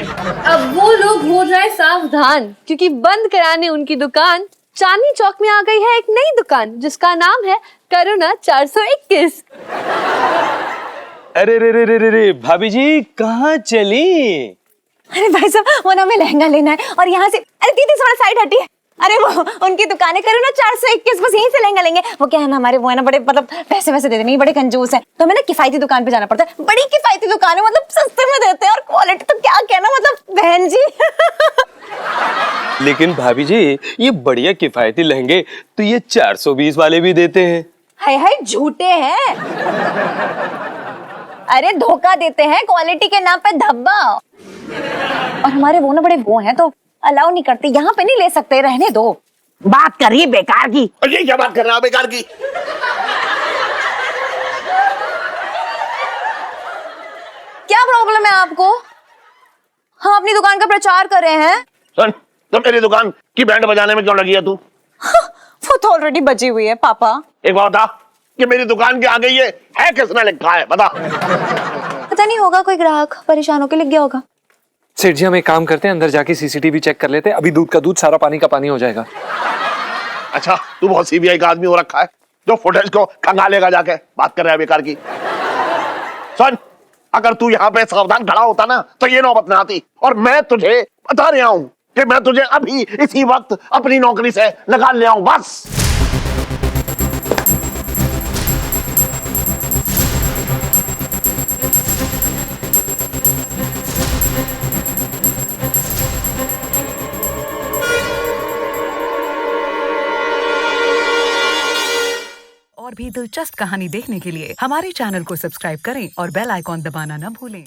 अब वो लोग हो जाए सावधान, क्योंकि बंद कराने उनकी दुकान चांदनी चौक में आ गई है एक नई दुकान जिसका नाम है करुणा 421। अरे रे रे रे रे रे भाभी जी कहाँ चली? अरे भाई साहब वो ना हमें लहंगा लेना है और यहाँ से, अरे दीदी थोड़ा साइड हटिए। अरे वो उनकी दुकानें करुणा 421, बस यहीं से लहंगा लेंगे। वो क्या है ना, हमारे वो है ना बड़े मतलब पैसे वैसे देते नहीं, बड़े कंजूस हैं, तो हमें ना किफायती दुकान पे जाना पड़ता है। बड़ी किफायती दुकान है, मतलब सस्ते में देते हैं और क्वालिटी तो क्या कहना, मतलब बहन जी। लेकिन भाभी जी ये बढ़िया किफायती लहंगे तो ये 420 वाले भी देते हैं। हाय हाय झूठे हैं, अरे धोखा देते हैं, क्वालिटी के नाम पे धब्बा। और हमारे वो ना बड़े वो हैं तो अलाउ नहीं करते, यहाँ पे नहीं ले सकते, रहने दो। बात करिए बेकार की। ये क्या बात कर रहा है बेकार की? क्या प्रॉब्लम है आपको? हम अपनी दुकान का प्रचार कर रहे हैं। सुन, तो मेरी दुकान की बैंड बजाने में क्यों लगी है तू? वो तो ऑलरेडी बजी हुई है पापा। एक बात बता कि मेरी दुकान के आगे ये है किसने लिखा है, बता। पता नहीं, होगा कोई ग्राहक परेशान होकर लिख गया होगा। सेठ जी हम एक काम करते हैं, अंदर जाके सीसीटीवी चेक कर लेते हैं, अभी दूध का दूध सारा पानी का पानी हो जाएगा। अच्छा तू बहुत सीबीआई का आदमी हो रखा है जो फुटेज को खंगालेगा जाके, बात कर रहा है बेकार की। सुन, अगर तू यहाँ पे सावधान खड़ा होता ना तो ये नौबत ना आती। और मैं तुझे बता रहा हूं कि मैं तुझे अभी इसी वक्त अपनी नौकरी से निकाल ले आऊं, बस। और भी दिलचस्प कहानी देखने के लिए हमारे चैनल को सब्सक्राइब करें और बेल आइकॉन दबाना न भूलें।